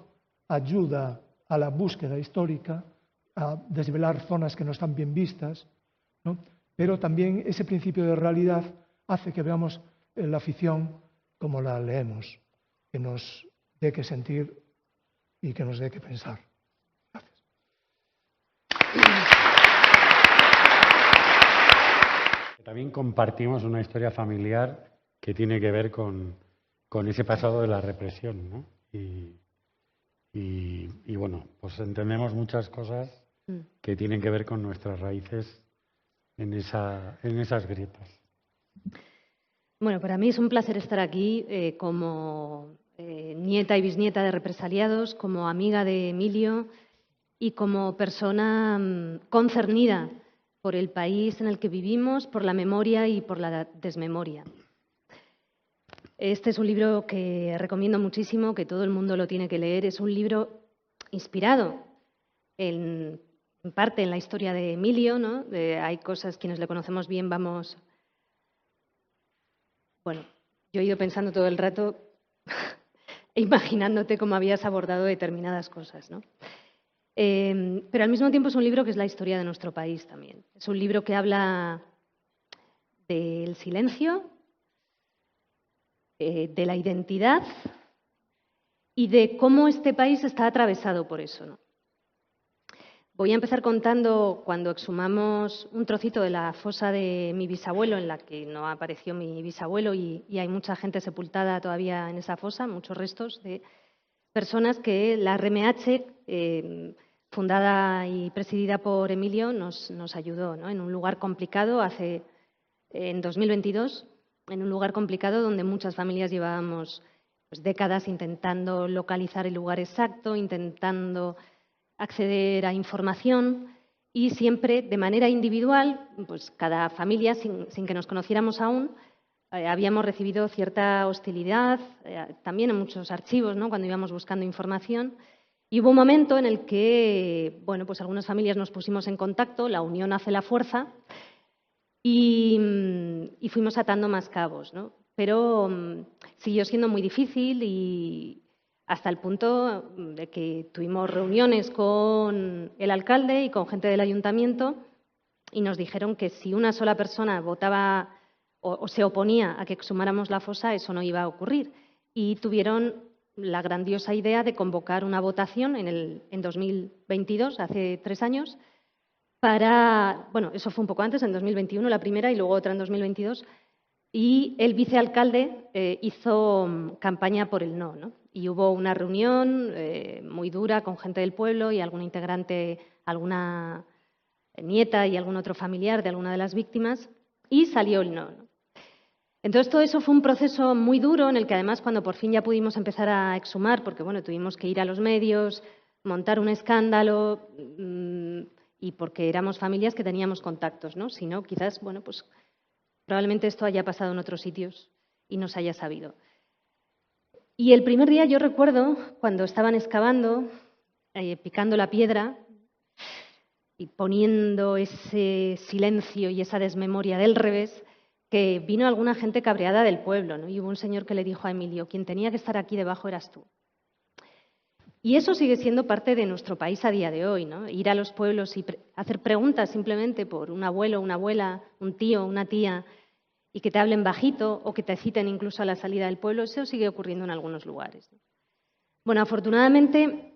ayuda a la búsqueda histórica, a desvelar zonas que no están bien vistas, ¿no? Pero también ese principio de realidad hace que veamos la ficción como la leemos, que nos dé que sentir y que nos dé que pensar. Gracias. También compartimos una historia familiar que tiene que ver con ese pasado de la represión, ¿no? Y bueno, pues entendemos muchas cosas que tienen que ver con nuestras raíces en esas grietas. Bueno, para mí es un placer estar aquí como nieta y bisnieta de represaliados, como amiga de Emilio y como persona concernida por el país en el que vivimos, por la memoria y por la desmemoria. Este es un libro que recomiendo muchísimo, que todo el mundo lo tiene que leer. Es un libro inspirado en parte en la historia de Emilio, ¿no? Hay cosas, quienes le conocemos bien, vamos... Bueno, yo he ido pensando todo el rato e imaginándote cómo habías abordado determinadas cosas, ¿no? Pero al mismo tiempo es un libro que es la historia de nuestro país también. Es un libro que habla del silencio, de la identidad y de cómo este país está atravesado por eso, ¿no? Voy a empezar contando cuando exhumamos un trocito de la fosa de mi bisabuelo, en la que no apareció mi bisabuelo y hay mucha gente sepultada todavía en esa fosa, muchos restos de personas que la RMH, fundada y presidida por Emilio, nos ayudó, ¿no? En un lugar complicado, en 2022, en un lugar complicado donde muchas familias llevábamos pues, décadas intentando localizar el lugar exacto, intentando acceder a información y siempre de manera individual, pues cada familia, sin que nos conociéramos aún, habíamos recibido cierta hostilidad, también en muchos archivos, ¿no? Cuando íbamos buscando información. Y hubo un momento en el que, bueno, pues algunas familias nos pusimos en contacto, la unión hace la fuerza, y fuimos atando más cabos, ¿no? Pero siguió siendo muy difícil y hasta el punto de que tuvimos reuniones con el alcalde y con gente del ayuntamiento y nos dijeron que si una sola persona votaba o se oponía a que exhumáramos la fosa, eso no iba a ocurrir. Y tuvieron la grandiosa idea de convocar una votación en 2022, hace 3 años, bueno, eso fue un poco antes, en 2021 la primera y luego otra en 2022, y el vicealcalde hizo campaña por el no, ¿no? Y hubo una reunión muy dura con gente del pueblo y algún integrante, alguna nieta y algún otro familiar de alguna de las víctimas, y salió el no, ¿no? Entonces, todo eso fue un proceso muy duro en el que, además, cuando por fin ya pudimos empezar a exhumar, porque bueno, tuvimos que ir a los medios, montar un escándalo y porque éramos familias que teníamos contactos, ¿no? Si no, quizás, bueno, pues probablemente esto haya pasado en otros sitios y no se haya sabido. Y el primer día yo recuerdo cuando estaban excavando, picando la piedra y poniendo ese silencio y esa desmemoria del revés, que vino alguna gente cabreada del pueblo, ¿no? Y hubo un señor que le dijo a Emilio, quien tenía que estar aquí debajo eras tú. Y eso sigue siendo parte de nuestro país a día de hoy, ¿no? Ir a los pueblos y hacer preguntas simplemente por un abuelo, una abuela, un tío, una tía, y que te hablen bajito o que te citen incluso a la salida del pueblo, eso sigue ocurriendo en algunos lugares, ¿no? Bueno, afortunadamente,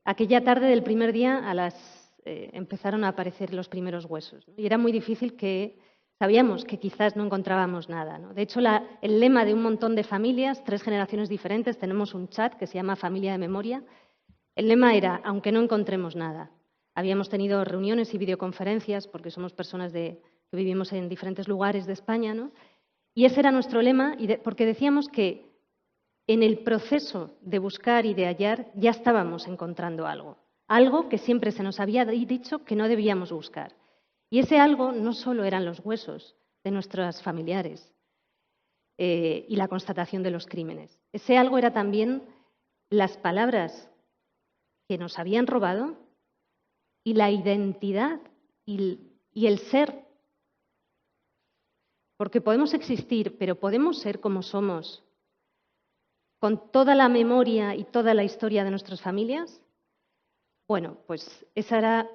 aquella tarde del primer día empezaron a aparecer los primeros huesos, ¿no? Y era muy difícil sabíamos que quizás no encontrábamos nada, ¿no? De hecho, el lema de un montón de familias, 3 generaciones diferentes, tenemos un chat que se llama Familia de Memoria. El lema era, aunque no encontremos nada. Habíamos tenido reuniones y videoconferencias, porque somos personas que vivimos en diferentes lugares de España, ¿no? Y ese era nuestro lema, porque decíamos que en el proceso de buscar y de hallar ya estábamos encontrando algo que siempre se nos había dicho que no debíamos buscar. Y ese algo no solo eran los huesos de nuestros familiares y la constatación de los crímenes. Ese algo era también las palabras que nos habían robado y la identidad y el ser porque podemos existir, pero podemos ser como somos, con toda la memoria y toda la historia de nuestras familias. Bueno, pues ese era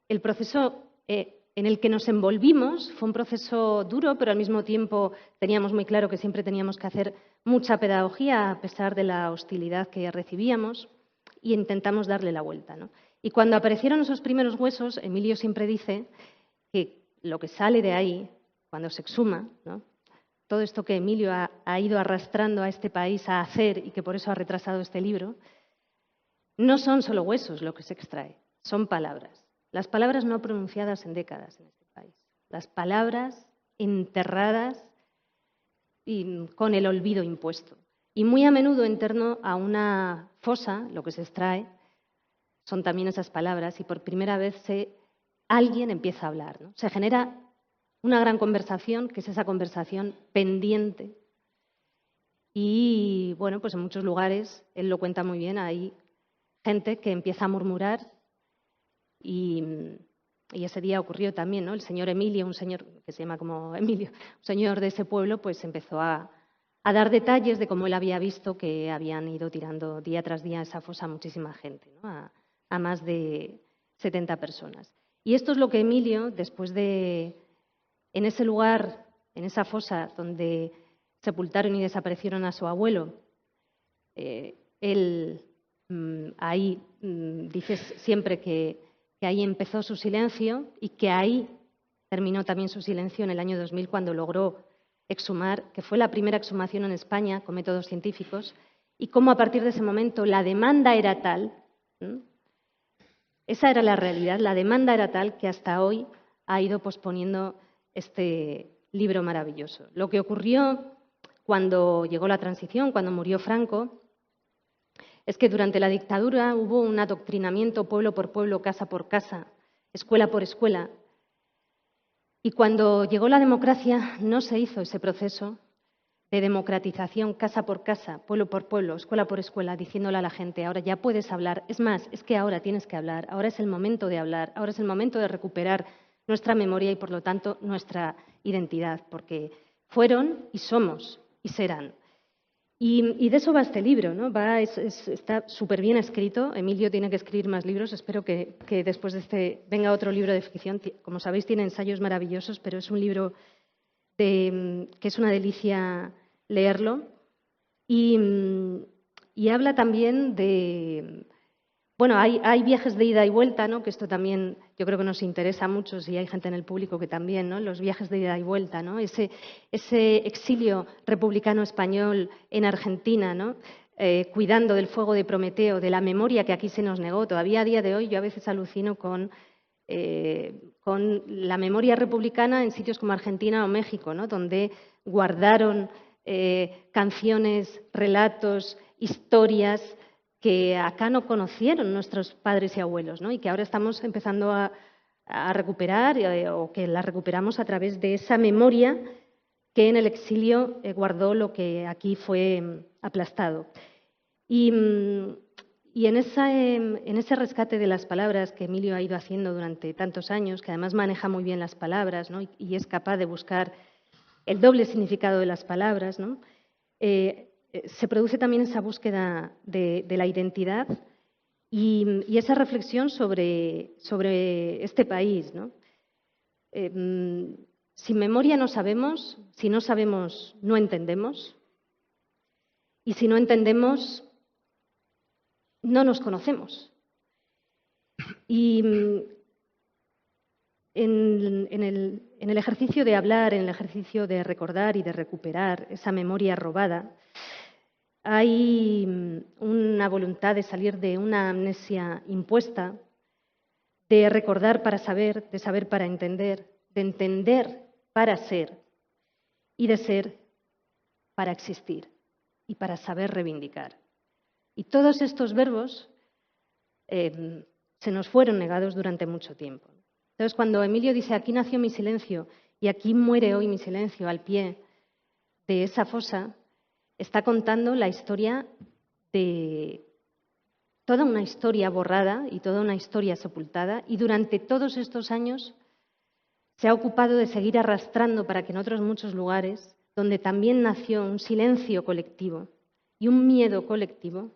el proceso en el que nos envolvimos. Fue un proceso duro, pero al mismo tiempo teníamos muy claro que siempre teníamos que hacer mucha pedagogía a pesar de la hostilidad que recibíamos, y intentamos darle la vuelta, ¿no? Y cuando aparecieron esos primeros huesos, Emilio siempre dice que lo que sale de ahí, cuando se exhuma, ¿no?, todo esto que Emilio ha ido arrastrando a este país a hacer y que por eso ha retrasado este libro, no son solo huesos lo que se extrae, son palabras. Las palabras no pronunciadas en décadas en este país. Las palabras enterradas y con el olvido impuesto. Y muy a menudo en torno a una fosa, lo que se extrae son también esas palabras, y por primera vez alguien empieza a hablar, ¿no? Se genera una gran conversación, que es esa conversación pendiente. Y bueno, pues en muchos lugares, él lo cuenta muy bien, hay gente que empieza a murmurar, y ese día ocurrió también, ¿no? El señor Emilio, un señor que se llama como Emilio, un señor de ese pueblo, pues empezó a dar detalles de cómo él había visto que habían ido tirando día tras día a esa fosa muchísima gente, ¿no?, a más de 70 personas. Y esto es lo que Emilio, después de, en ese lugar, en esa fosa donde sepultaron y desaparecieron a su abuelo, él ahí dice siempre que ahí empezó su silencio y que ahí terminó también su silencio en el año 2000, cuando logró exhumar, que fue la primera exhumación en España con métodos científicos, y cómo a partir de ese momento la demanda era tal, esa era la realidad, la demanda era tal que hasta hoy ha ido posponiendo este libro maravilloso. Lo que ocurrió cuando llegó la transición, cuando murió Franco, es que durante la dictadura hubo un adoctrinamiento pueblo por pueblo, casa por casa, escuela por escuela. Y cuando llegó la democracia no se hizo ese proceso de democratización casa por casa, pueblo por pueblo, escuela por escuela, diciéndole a la gente, ahora ya puedes hablar. Es más, es que ahora tienes que hablar, ahora es el momento de hablar, ahora es el momento de recuperar nuestra memoria y, por lo tanto, nuestra identidad, porque fueron y somos y serán. Y de eso va este libro, ¿no? Está súper bien escrito. Emilio tiene que escribir más libros. Espero que después de este venga otro libro de ficción. Como sabéis, tiene ensayos maravillosos, pero es un libro que es una delicia leerlo. Y habla también de... Bueno, hay viajes de ida y vuelta, ¿no?, que esto también yo creo que nos interesa mucho, si hay gente en el público que también, ¿no?, los viajes de ida y vuelta, ¿no?, ese exilio republicano español en Argentina, ¿no?, cuidando del fuego de Prometeo, de la memoria que aquí se nos negó. Todavía a día de hoy yo a veces alucino con la memoria republicana en sitios como Argentina o México, ¿no?, donde guardaron canciones, relatos, historias que acá no conocieron nuestros padres y abuelos, ¿no?, y que ahora estamos empezando a recuperar, o que la recuperamos a través de esa memoria que en el exilio guardó lo que aquí fue aplastado. Y en ese rescate de las palabras que Emilio ha ido haciendo durante tantos años, que además maneja muy bien las palabras, ¿no?, y es capaz de buscar el doble significado de las palabras, ¿no?, se produce también esa búsqueda de la identidad y esa reflexión sobre este país, ¿no? Sin memoria no sabemos, si no sabemos no entendemos, y si no entendemos no nos conocemos. Y en el ejercicio de hablar, en el ejercicio de recordar y de recuperar esa memoria robada, hay una voluntad de salir de una amnesia impuesta, de recordar para saber, de saber para entender, de entender para ser y de ser para existir y para saber reivindicar. Y todos estos verbos se nos fueron negados durante mucho tiempo. Entonces, cuando Emilio dice, aquí nació mi silencio y aquí muere hoy mi silencio al pie de esa fosa, está contando la historia de toda una historia borrada y toda una historia sepultada, y durante todos estos años se ha ocupado de seguir arrastrando para que en otros muchos lugares, donde también nació un silencio colectivo y un miedo colectivo,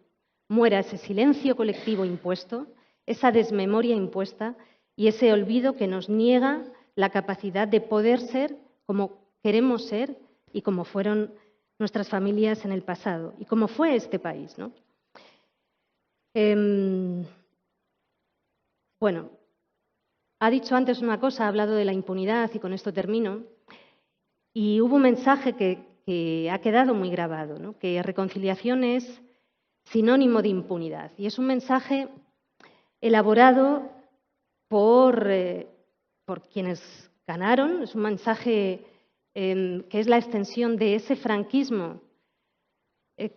muera ese silencio colectivo impuesto, esa desmemoria impuesta y ese olvido que nos niega la capacidad de poder ser como queremos ser y como fueron nuestras familias en el pasado y como fue este país, ¿no? Bueno, ha dicho antes una cosa, ha hablado de la impunidad y con esto termino. Y hubo un mensaje que ha quedado muy grabado, ¿no? Que reconciliación es sinónimo de impunidad. Y es un mensaje elaborado por quienes ganaron, es un mensaje que es la extensión de ese franquismo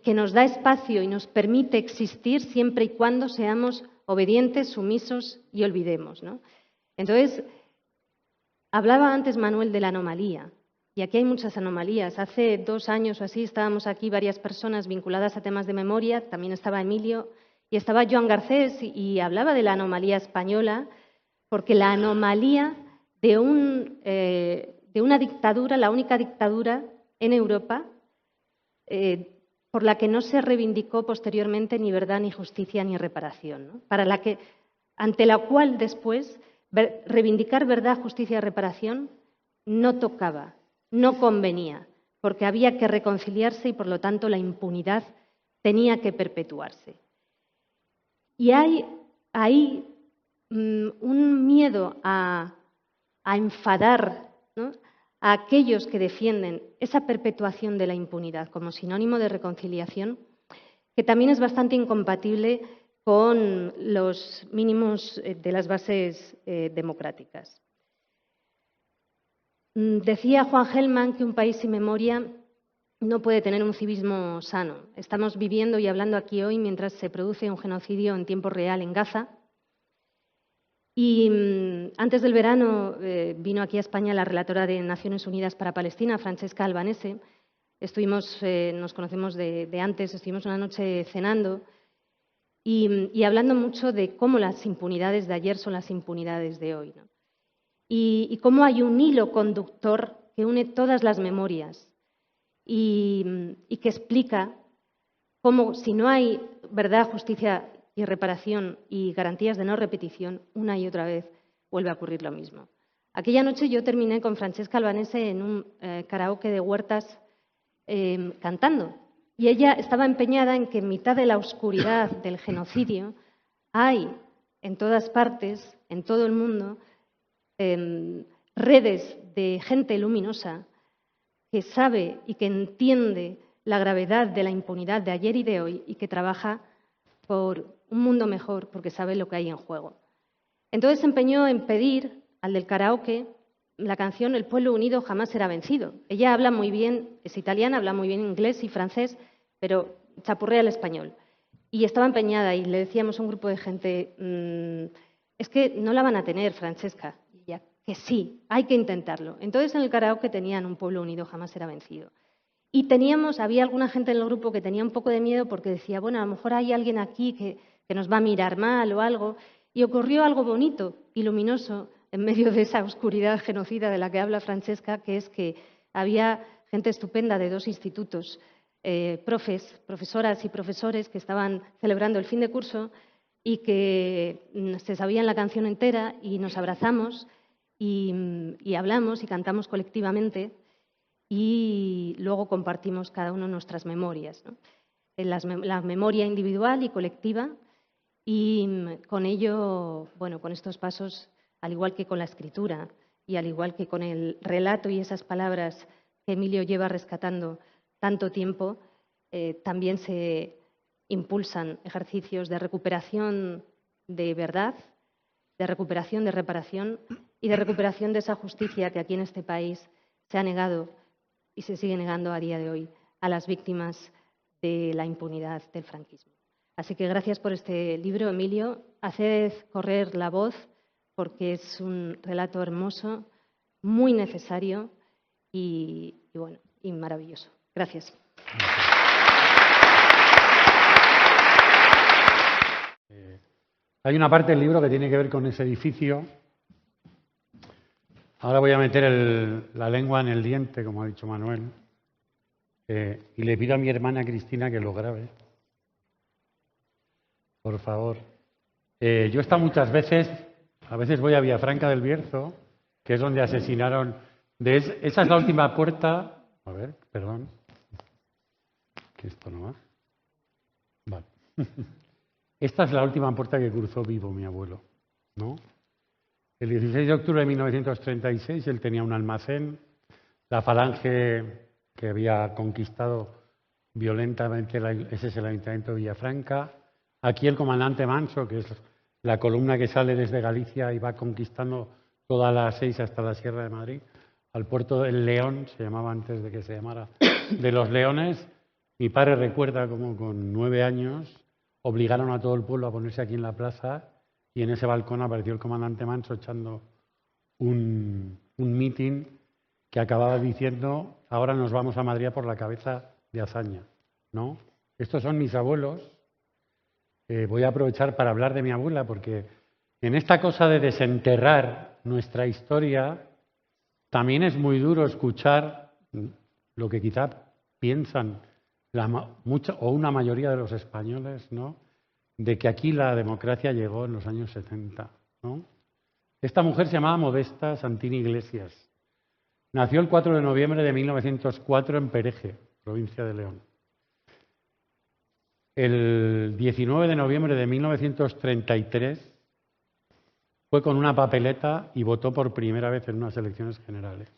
que nos da espacio y nos permite existir siempre y cuando seamos obedientes, sumisos y olvidemos, ¿no? Entonces, hablaba antes Manuel de la anomalía, y aquí hay muchas anomalías. Hace 2 años o así estábamos aquí varias personas vinculadas a temas de memoria, también estaba Emilio y estaba Joan Garcés y hablaba de la anomalía española, porque la anomalía de una dictadura, la única dictadura en Europa, por la que no se reivindicó posteriormente ni verdad, ni justicia, ni reparación, ¿no? Ante la cual después reivindicar verdad, justicia y reparación no tocaba, no convenía, porque había que reconciliarse y, por lo tanto, la impunidad tenía que perpetuarse. Y hay ahí un miedo a enfadar, ¿no?, a aquellos que defienden esa perpetuación de la impunidad como sinónimo de reconciliación, que también es bastante incompatible con los mínimos de las bases democráticas. Decía Juan Gelman que un país sin memoria no puede tener un civismo sano. Estamos viviendo y hablando aquí hoy mientras se produce un genocidio en tiempo real en Gaza. Y antes del verano vino aquí a España la relatora de Naciones Unidas para Palestina, Francesca Albanese. Nos conocemos de antes, estuvimos una noche cenando y hablando mucho de cómo las impunidades de ayer son las impunidades de hoy, ¿no? Y cómo hay un hilo conductor que une todas las memorias y que explica cómo, si no hay verdad, justicia y reparación y garantías de no repetición, una y otra vez vuelve a ocurrir lo mismo. Aquella noche yo terminé con Francesca Albanese en un karaoke de Huertas cantando. Y ella estaba empeñada en que en mitad de la oscuridad del genocidio hay en todas partes, en todo el mundo, redes de gente luminosa que sabe y que entiende la gravedad de la impunidad de ayer y de hoy y que trabaja por un mundo mejor porque sabe lo que hay en juego. Entonces se empeñó en pedir al del karaoke la canción El pueblo unido jamás será vencido. Ella habla muy bien, es italiana, habla muy bien inglés y francés, pero chapurrea el español. Y estaba empeñada y le decíamos a un grupo de gente, es que no la van a tener, Francesca. Y ella, que sí, hay que intentarlo. Entonces en el karaoke tenían Un pueblo unido jamás será vencido. Y había alguna gente en el grupo que tenía un poco de miedo porque decía, bueno, a lo mejor hay alguien aquí que nos va a mirar mal o algo. Y ocurrió algo bonito y luminoso en medio de esa oscuridad genocida de la que habla Francesca, que es que había gente estupenda de 2 institutos, profesoras y profesores que estaban celebrando el fin de curso y que se sabían la canción entera y nos abrazamos y hablamos y cantamos colectivamente y luego compartimos cada uno nuestras memorias, ¿no? La memoria individual y colectiva y con ello, bueno, con estos pasos, al igual que con la escritura y al igual que con el relato y esas palabras que Emilio lleva rescatando tanto tiempo, también se impulsan ejercicios de recuperación de verdad, de recuperación de reparación y de recuperación de esa justicia que aquí en este país se ha negado y se sigue negando a día de hoy a las víctimas de la impunidad del franquismo. Así que gracias por este libro, Emilio. Haced correr la voz porque es un relato hermoso, muy necesario y maravilloso. Gracias. Hay una parte del libro que tiene que ver con ese edificio. Ahora voy a meter la lengua en el diente, como ha dicho Manuel, y le pido a mi hermana Cristina que lo grabe. Por favor. Yo he estado muchas veces, a veces voy a Villafranca del Bierzo, que es donde asesinaron. Esa es la última puerta. A ver, perdón. Que esto no va. Vale. Esta es la última puerta que cruzó vivo mi abuelo, ¿no? El 16 de octubre de 1936 él tenía un almacén, la Falange que había conquistado violentamente ese es el Ayuntamiento de Villafranca. Aquí el comandante Manso, que es la columna que sale desde Galicia y va conquistando toda la 6 hasta la Sierra de Madrid, al puerto del León, se llamaba antes de que se llamara de los Leones. Mi padre recuerda como con 9 años obligaron a todo el pueblo a ponerse aquí en la plaza y en ese balcón apareció el comandante Manso echando un mitin que acababa diciendo ahora nos vamos a Madrid por la cabeza de Azaña, ¿no? Estos son mis abuelos. Voy a aprovechar para hablar de mi abuela porque en esta cosa de desenterrar nuestra historia también es muy duro escuchar lo que quizá piensan o una mayoría de los españoles, ¿no? De que aquí la democracia llegó en los años 70, ¿no? Esta mujer se llamaba Modesta Santini Iglesias. Nació el 4 de noviembre de 1904 en Pereje, provincia de León. El 19 de noviembre de 1933 fue con una papeleta y votó por primera vez en unas elecciones generales.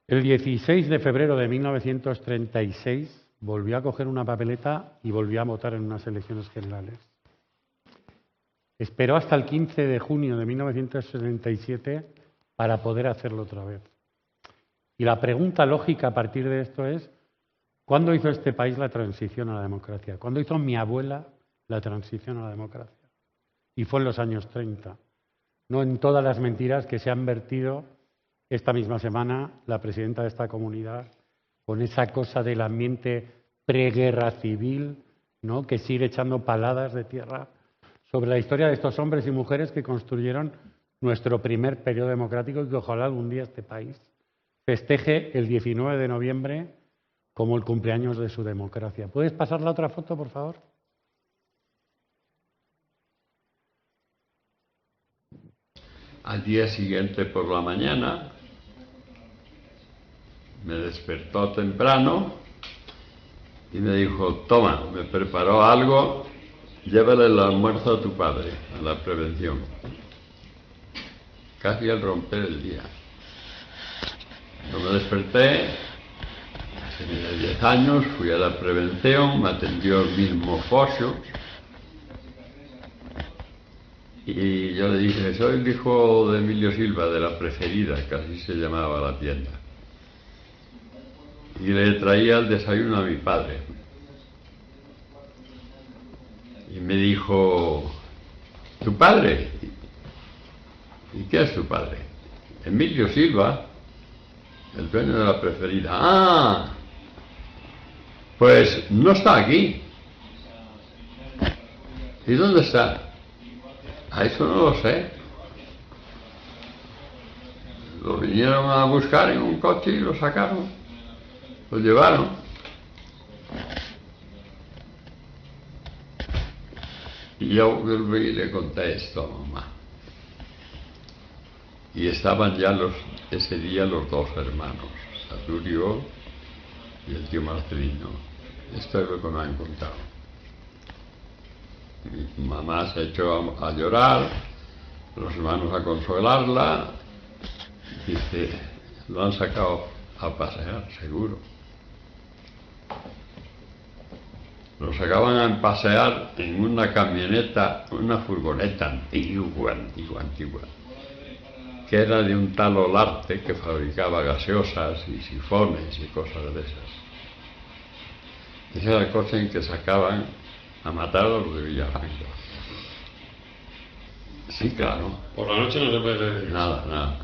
El 16 de febrero de 1936 volvió a coger una papeleta y volvió a votar en unas elecciones generales. Esperó hasta el 15 de junio de 1977 para poder hacerlo otra vez. Y la pregunta lógica a partir de esto es, ¿cuándo hizo este país la transición a la democracia? ¿Cuándo hizo mi abuela la transición a la democracia? Y fue en los años 30. No en todas las mentiras que se han vertido esta misma semana la presidenta de esta comunidad con esa cosa del ambiente preguerra civil, ¿no? Que sigue echando paladas de tierra sobre la historia de estos hombres y mujeres que construyeron nuestro primer periodo democrático y que ojalá algún día este país festeje el 19 de noviembre como el cumpleaños de su democracia. ¿Puedes pasar la otra foto, por favor? Al día siguiente por la mañana me despertó temprano y me dijo, toma, me preparó algo, llévale el almuerzo a tu padre, a la prevención. Casi al romper el día. Cuando me desperté, tenía 10 años, fui a la prevención, me atendió el mismo Foxo y yo le dije, soy el hijo de Emilio Silva, de La Preferida, que así se llamaba la tienda. Y le traía el desayuno a mi padre. Y me dijo, ¿tu padre? ¿Y qué es tu padre? Emilio Silva, el dueño de La Preferida. ¡Ah! Pues no está aquí. ¿Y dónde está? A eso no lo sé. Lo vinieron a buscar en un coche y lo sacaron. Lo llevaron. Y yo volví y le conté esto a mamá. Y estaban ya ese día los dos hermanos, Saturio y el tío Marcelino. Esto es lo que me han contado. Mi mamá se echó a llorar, los hermanos a consolarla. Dice, lo han sacado a pasear, seguro. Lo sacaban a pasear en una camioneta, una furgoneta antigua, que era de un tal Olarte que fabricaba gaseosas y sifones y cosas de esas. Ese era el coche en que sacaban a matar a los de Villafranca. Sí, claro. Por la noche no se puede decir. Nada.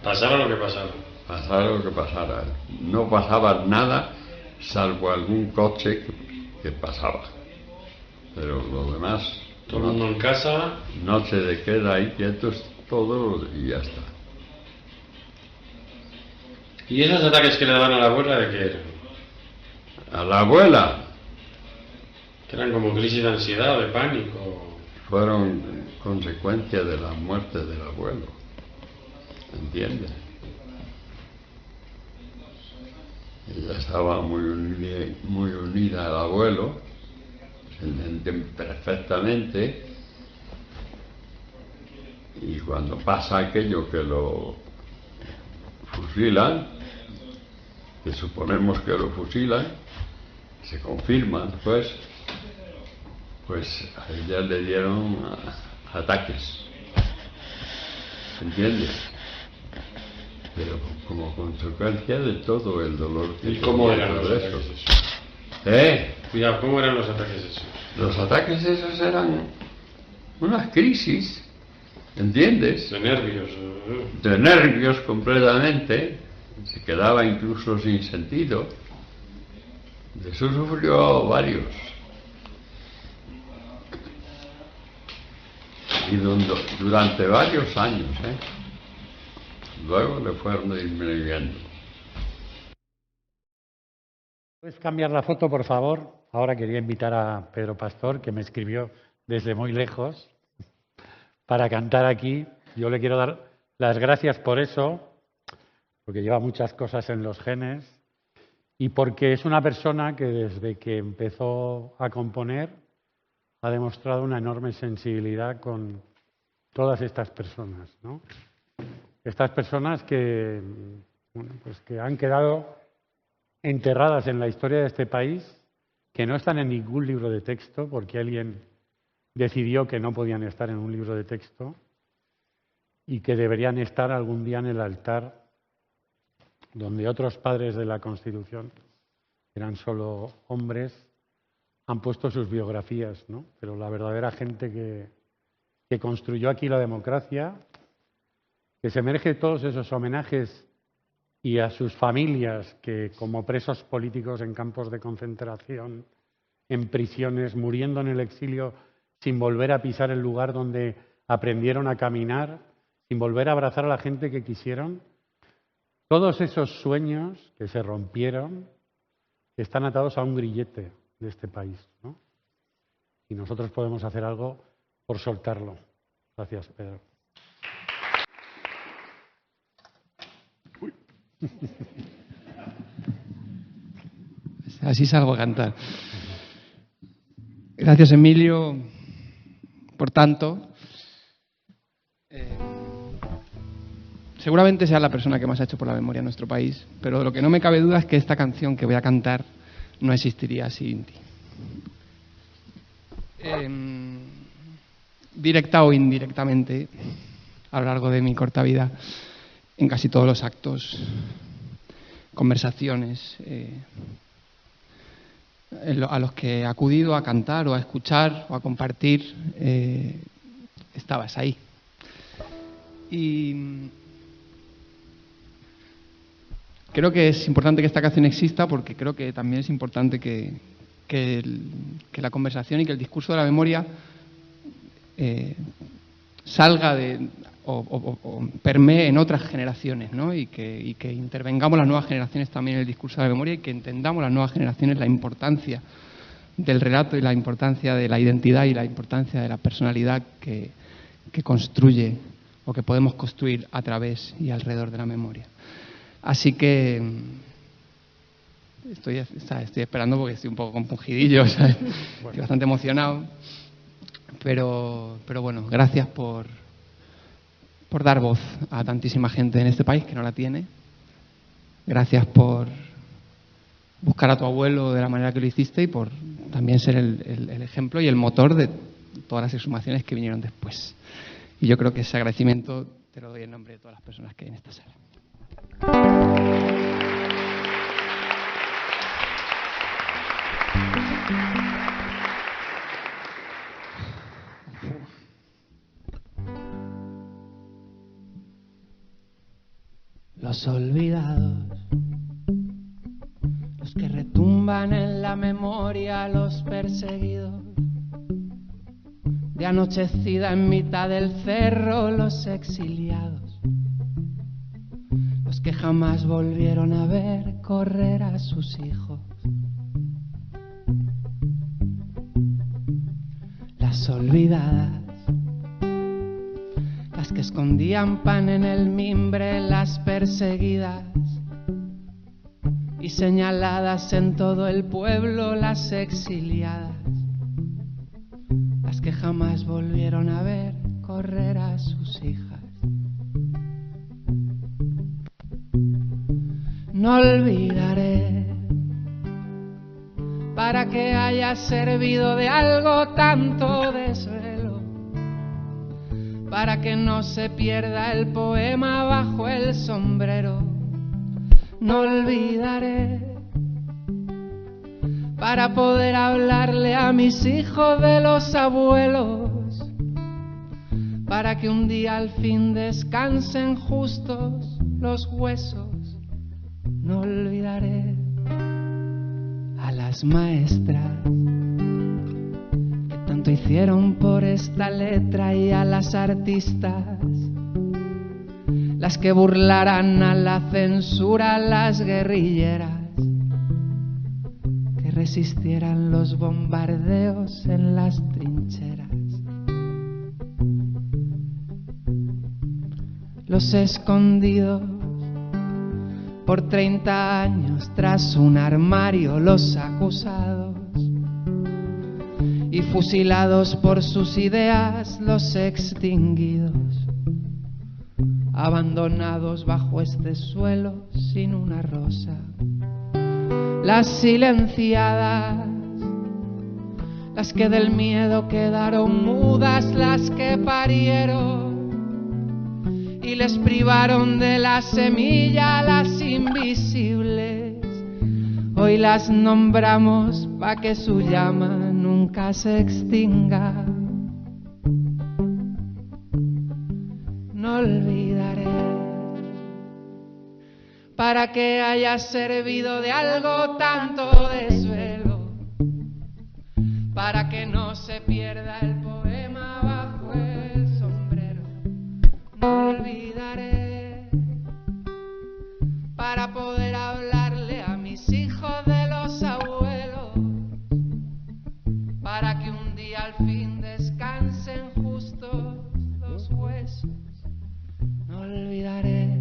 Pasara lo que pasara. Pasara lo que pasara. No pasaba nada salvo algún coche que pasaba. Pero lo demás... Todo el mundo en casa. Noche de queda ahí quietos, todo y ya está. ¿Y esos ataques que le daban a la abuela de qué eran? A la abuela Que eran como crisis de ansiedad, de pánico. fueron consecuencia de la muerte del abuelo, ¿entiendes? Ella estaba muy unida al abuelo, se entienden perfectamente, y cuando pasa aquello que lo fusilan, que suponemos que lo fusilan, se confirma después, pues a ella le dieron ataques, ¿entiendes? Pero como consecuencia de todo el dolor que ¿Y cómo tenía eran los todo ataques eso. esos? Cuidado, ¿cómo eran los ataques esos? Los ataques esos eran unas crisis, ¿entiendes? De nervios. De nervios completamente, se quedaba incluso sin sentido. De eso sufrió varios. Y durante varios años, luego le fueron disminuyendo. ¿Puedes cambiar la foto, por favor? Ahora quería invitar a Pedro Pastor, que me escribió desde muy lejos, para cantar aquí. Yo le quiero dar las gracias por eso, porque lleva muchas cosas en los genes, y porque es una persona que desde que empezó a componer ha demostrado una enorme sensibilidad con todas estas personas, ¿no? Estas personas que, bueno, pues que han quedado enterradas en la historia de este país, que no están en ningún libro de texto, porque alguien decidió que no podían estar en un libro de texto, y que deberían estar algún día en el altar donde otros padres de la Constitución, eran solo hombres, han puesto sus biografías, ¿no? Pero la verdadera gente que construyó aquí la democracia, que se merece todos esos homenajes, y a sus familias que, como presos políticos en campos de concentración, en prisiones, muriendo en el exilio sin volver a pisar el lugar donde aprendieron a caminar, sin volver a abrazar a la gente que quisieron, todos esos sueños que se rompieron están atados a un grillete de este país, ¿no? Y nosotros podemos hacer algo por soltarlo. Gracias, Pedro. Así salgo a cantar. Gracias, Emilio, por tanto. Seguramente sea la persona que más ha hecho por la memoria en nuestro país, pero de lo que no me cabe duda es que esta canción que voy a cantar no existiría sin ti. Directa o indirectamente, a lo largo de mi corta vida, en casi todos los actos, conversaciones a los que he acudido a cantar o a escuchar o a compartir, estabas ahí. Y creo que es importante que esta canción exista, porque creo que también es importante que la conversación y que el discurso de la memoria salga o permee en otras generaciones, ¿no? Y que intervengamos las nuevas generaciones también en el discurso de la memoria, y que entendamos las nuevas generaciones la importancia del relato y la importancia de la identidad y la importancia de la personalidad que construye o que podemos construir a través y alrededor de la memoria. Así que estoy esperando, porque estoy un poco compungidillo, ¿sabes? Estoy bastante emocionado, pero bueno, gracias por dar voz a tantísima gente en este país que no la tiene. Gracias por buscar a tu abuelo de la manera que lo hiciste, y por también ser el ejemplo y el motor de todas las exhumaciones que vinieron después. Y yo creo que ese agradecimiento te lo doy en nombre de todas las personas que hay en esta sala. Los olvidados, los que retumban en la memoria, los perseguidos, de anochecida en mitad del cerro, los exiliados, los que jamás volvieron a ver correr a sus hijos. Las olvidadas, las que escondían pan en el mimbre, las perseguidas y señaladas en todo el pueblo, las exiliadas, las que jamás volvieron a ver correr a sus hijas. No olvidaré, para que haya servido de algo tanto desvelo, para que no se pierda el poema bajo el sombrero. No olvidaré, para poder hablarle a mis hijos de los abuelos, para que un día al fin descansen justos los huesos. No olvidaré a las maestras que tanto hicieron por esta letra, y a las artistas, las que burlaran a la censura, las guerrilleras que resistieran los bombardeos en las trincheras. Los escondidos por 30 años tras un armario, los acusados y fusilados por sus ideas, los extinguidos, abandonados bajo este suelo sin una rosa. Las silenciadas, las que del miedo quedaron mudas, las que parieron y les privaron de la semilla, las invisibles. Hoy las nombramos pa' que su llama nunca se extinga. No olvidaré, para que haya servido de algo tanto desvelo, para que no se pierda el poema bajo el sombrero. No olvidaré, para poder hablarle a mis hijos de los abuelos, para que un día al fin descansen justos los huesos. No olvidaré.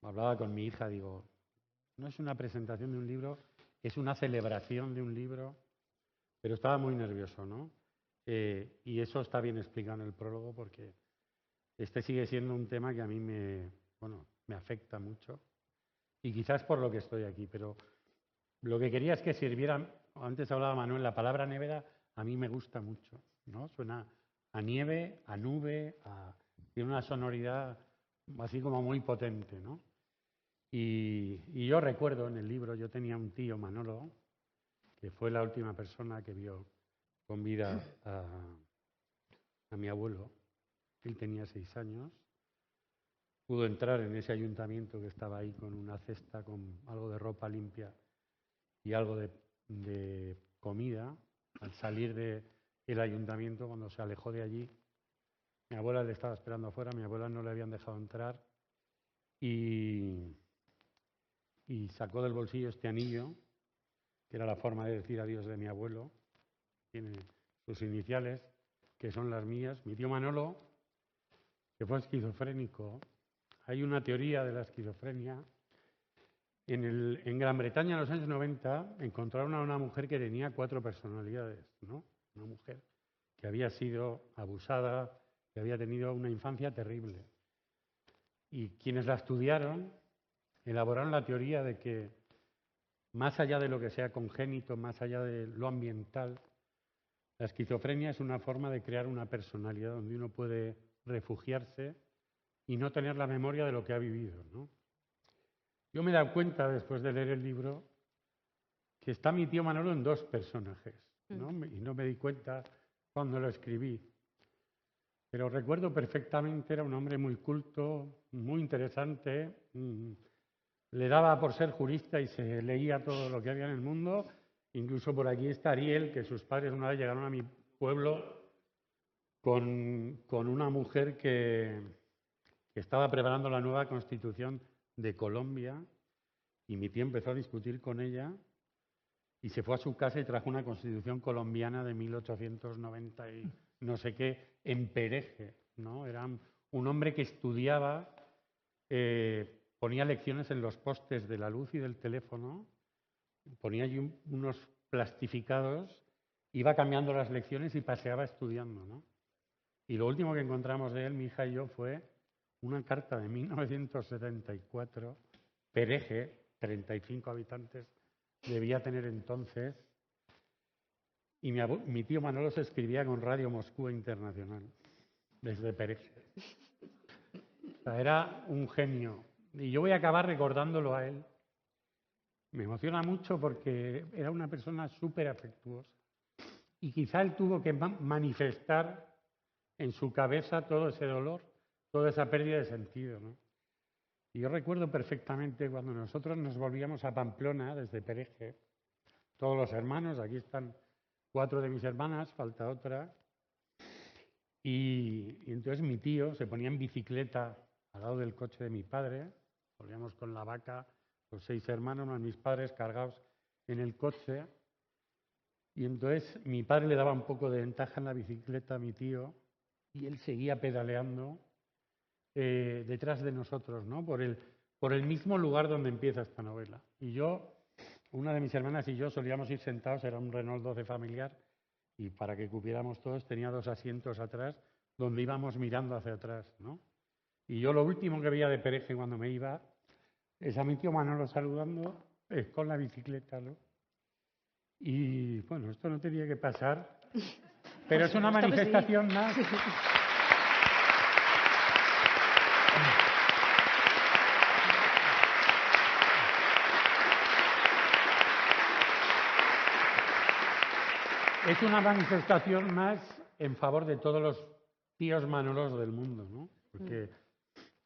Hablaba con mi hija, digo, no es una presentación de un libro, es una celebración de un libro, pero estaba muy nervioso, ¿no? Y eso está bien explicado en el prólogo, porque este sigue siendo un tema que a mí me afecta mucho, y quizás por lo que estoy aquí, pero lo que quería es que sirviera. Antes hablaba Manuel, la palabra nevera a mí me gusta mucho, ¿no? Suena a nieve, a nube, tiene una sonoridad así como muy potente, ¿no? Y yo recuerdo en el libro, yo tenía un tío, Manolo, que fue la última persona que vio con vida a mi abuelo. Él tenía 6 años. Pudo entrar en ese ayuntamiento que estaba ahí con una cesta con algo de ropa limpia y algo de comida. Al salir del ayuntamiento, cuando se alejó de allí, mi abuela le estaba esperando afuera, mi abuela no le habían dejado entrar y sacó del bolsillo este anillo, que era la forma de decir adiós de mi abuelo. Tiene sus iniciales, que son las mías. Mi tío Manolo, que fue esquizofrénico. Hay una teoría de la esquizofrenia. En Gran Bretaña, en los años 90, encontraron a una mujer que tenía 4 personalidades, ¿no? Una mujer que había sido abusada, que había tenido una infancia terrible. Y quienes la estudiaron elaboraron la teoría de que, más allá de lo que sea congénito, más allá de lo ambiental, La esquizofrenia es una forma de crear una personalidad donde uno puede refugiarse y no tener la memoria de lo que ha vivido, ¿no? Yo me he dado cuenta, después de leer el libro, que está mi tío Manolo en dos personajes, ¿no? Y no me di cuenta cuando lo escribí. Pero recuerdo perfectamente, era un hombre muy culto, muy interesante, le daba por ser jurista y se leía todo lo que había en el mundo. Incluso por aquí está Ariel, que sus padres una vez llegaron a mi pueblo con una mujer que estaba preparando la nueva Constitución de Colombia, y mi tío empezó a discutir con ella y se fue a su casa y trajo una Constitución colombiana de 1890 y no sé qué, en Pereje, ¿no? Era un hombre que estudiaba, ponía lecciones en los postes de la luz y del teléfono, ponía allí unos plastificados, iba cambiando las lecciones y paseaba estudiando, ¿no? Y lo último que encontramos de él, mi hija y yo, fue una carta de 1974, Pereje, 35 habitantes debía tener entonces, y mi tío Manolo se escribía con Radio Moscú Internacional, desde Pereje. O sea, era un genio. Y yo voy a acabar recordándolo a él. Me emociona mucho porque era una persona súper afectuosa. Y quizá él tuvo que manifestar en su cabeza todo ese dolor, toda esa pérdida de sentido, ¿no? Y yo recuerdo perfectamente cuando nosotros nos volvíamos a Pamplona desde Pereje, todos los hermanos, aquí están 4 de mis hermanas, falta otra, y entonces mi tío se ponía en bicicleta al lado del coche de mi padre, volvíamos con la vaca, los 6 hermanos, más mis padres cargados en el coche, y entonces mi padre le daba un poco de ventaja en la bicicleta a mi tío, y él seguía pedaleando detrás de nosotros, ¿no? Por el mismo lugar donde empieza esta novela. Y yo, una de mis hermanas y yo solíamos ir sentados, era un Renault 12 familiar, y para que cupiéramos todos tenía 2 asientos atrás donde íbamos mirando hacia atrás, ¿no? Y yo lo último que veía de Pereje cuando me iba es a mi tío Manolo saludando con la bicicleta, ¿no? Y bueno, esto no tenía que pasar, pero es una manifestación más. Es una manifestación más en favor de todos los tíos Manolos del mundo, ¿no? Porque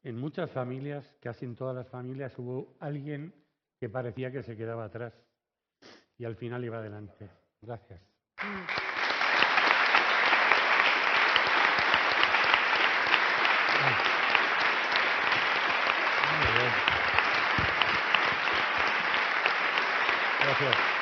en muchas familias, casi en todas las familias, hubo alguien que parecía que se quedaba atrás y al final iba adelante. Gracias. Gracias.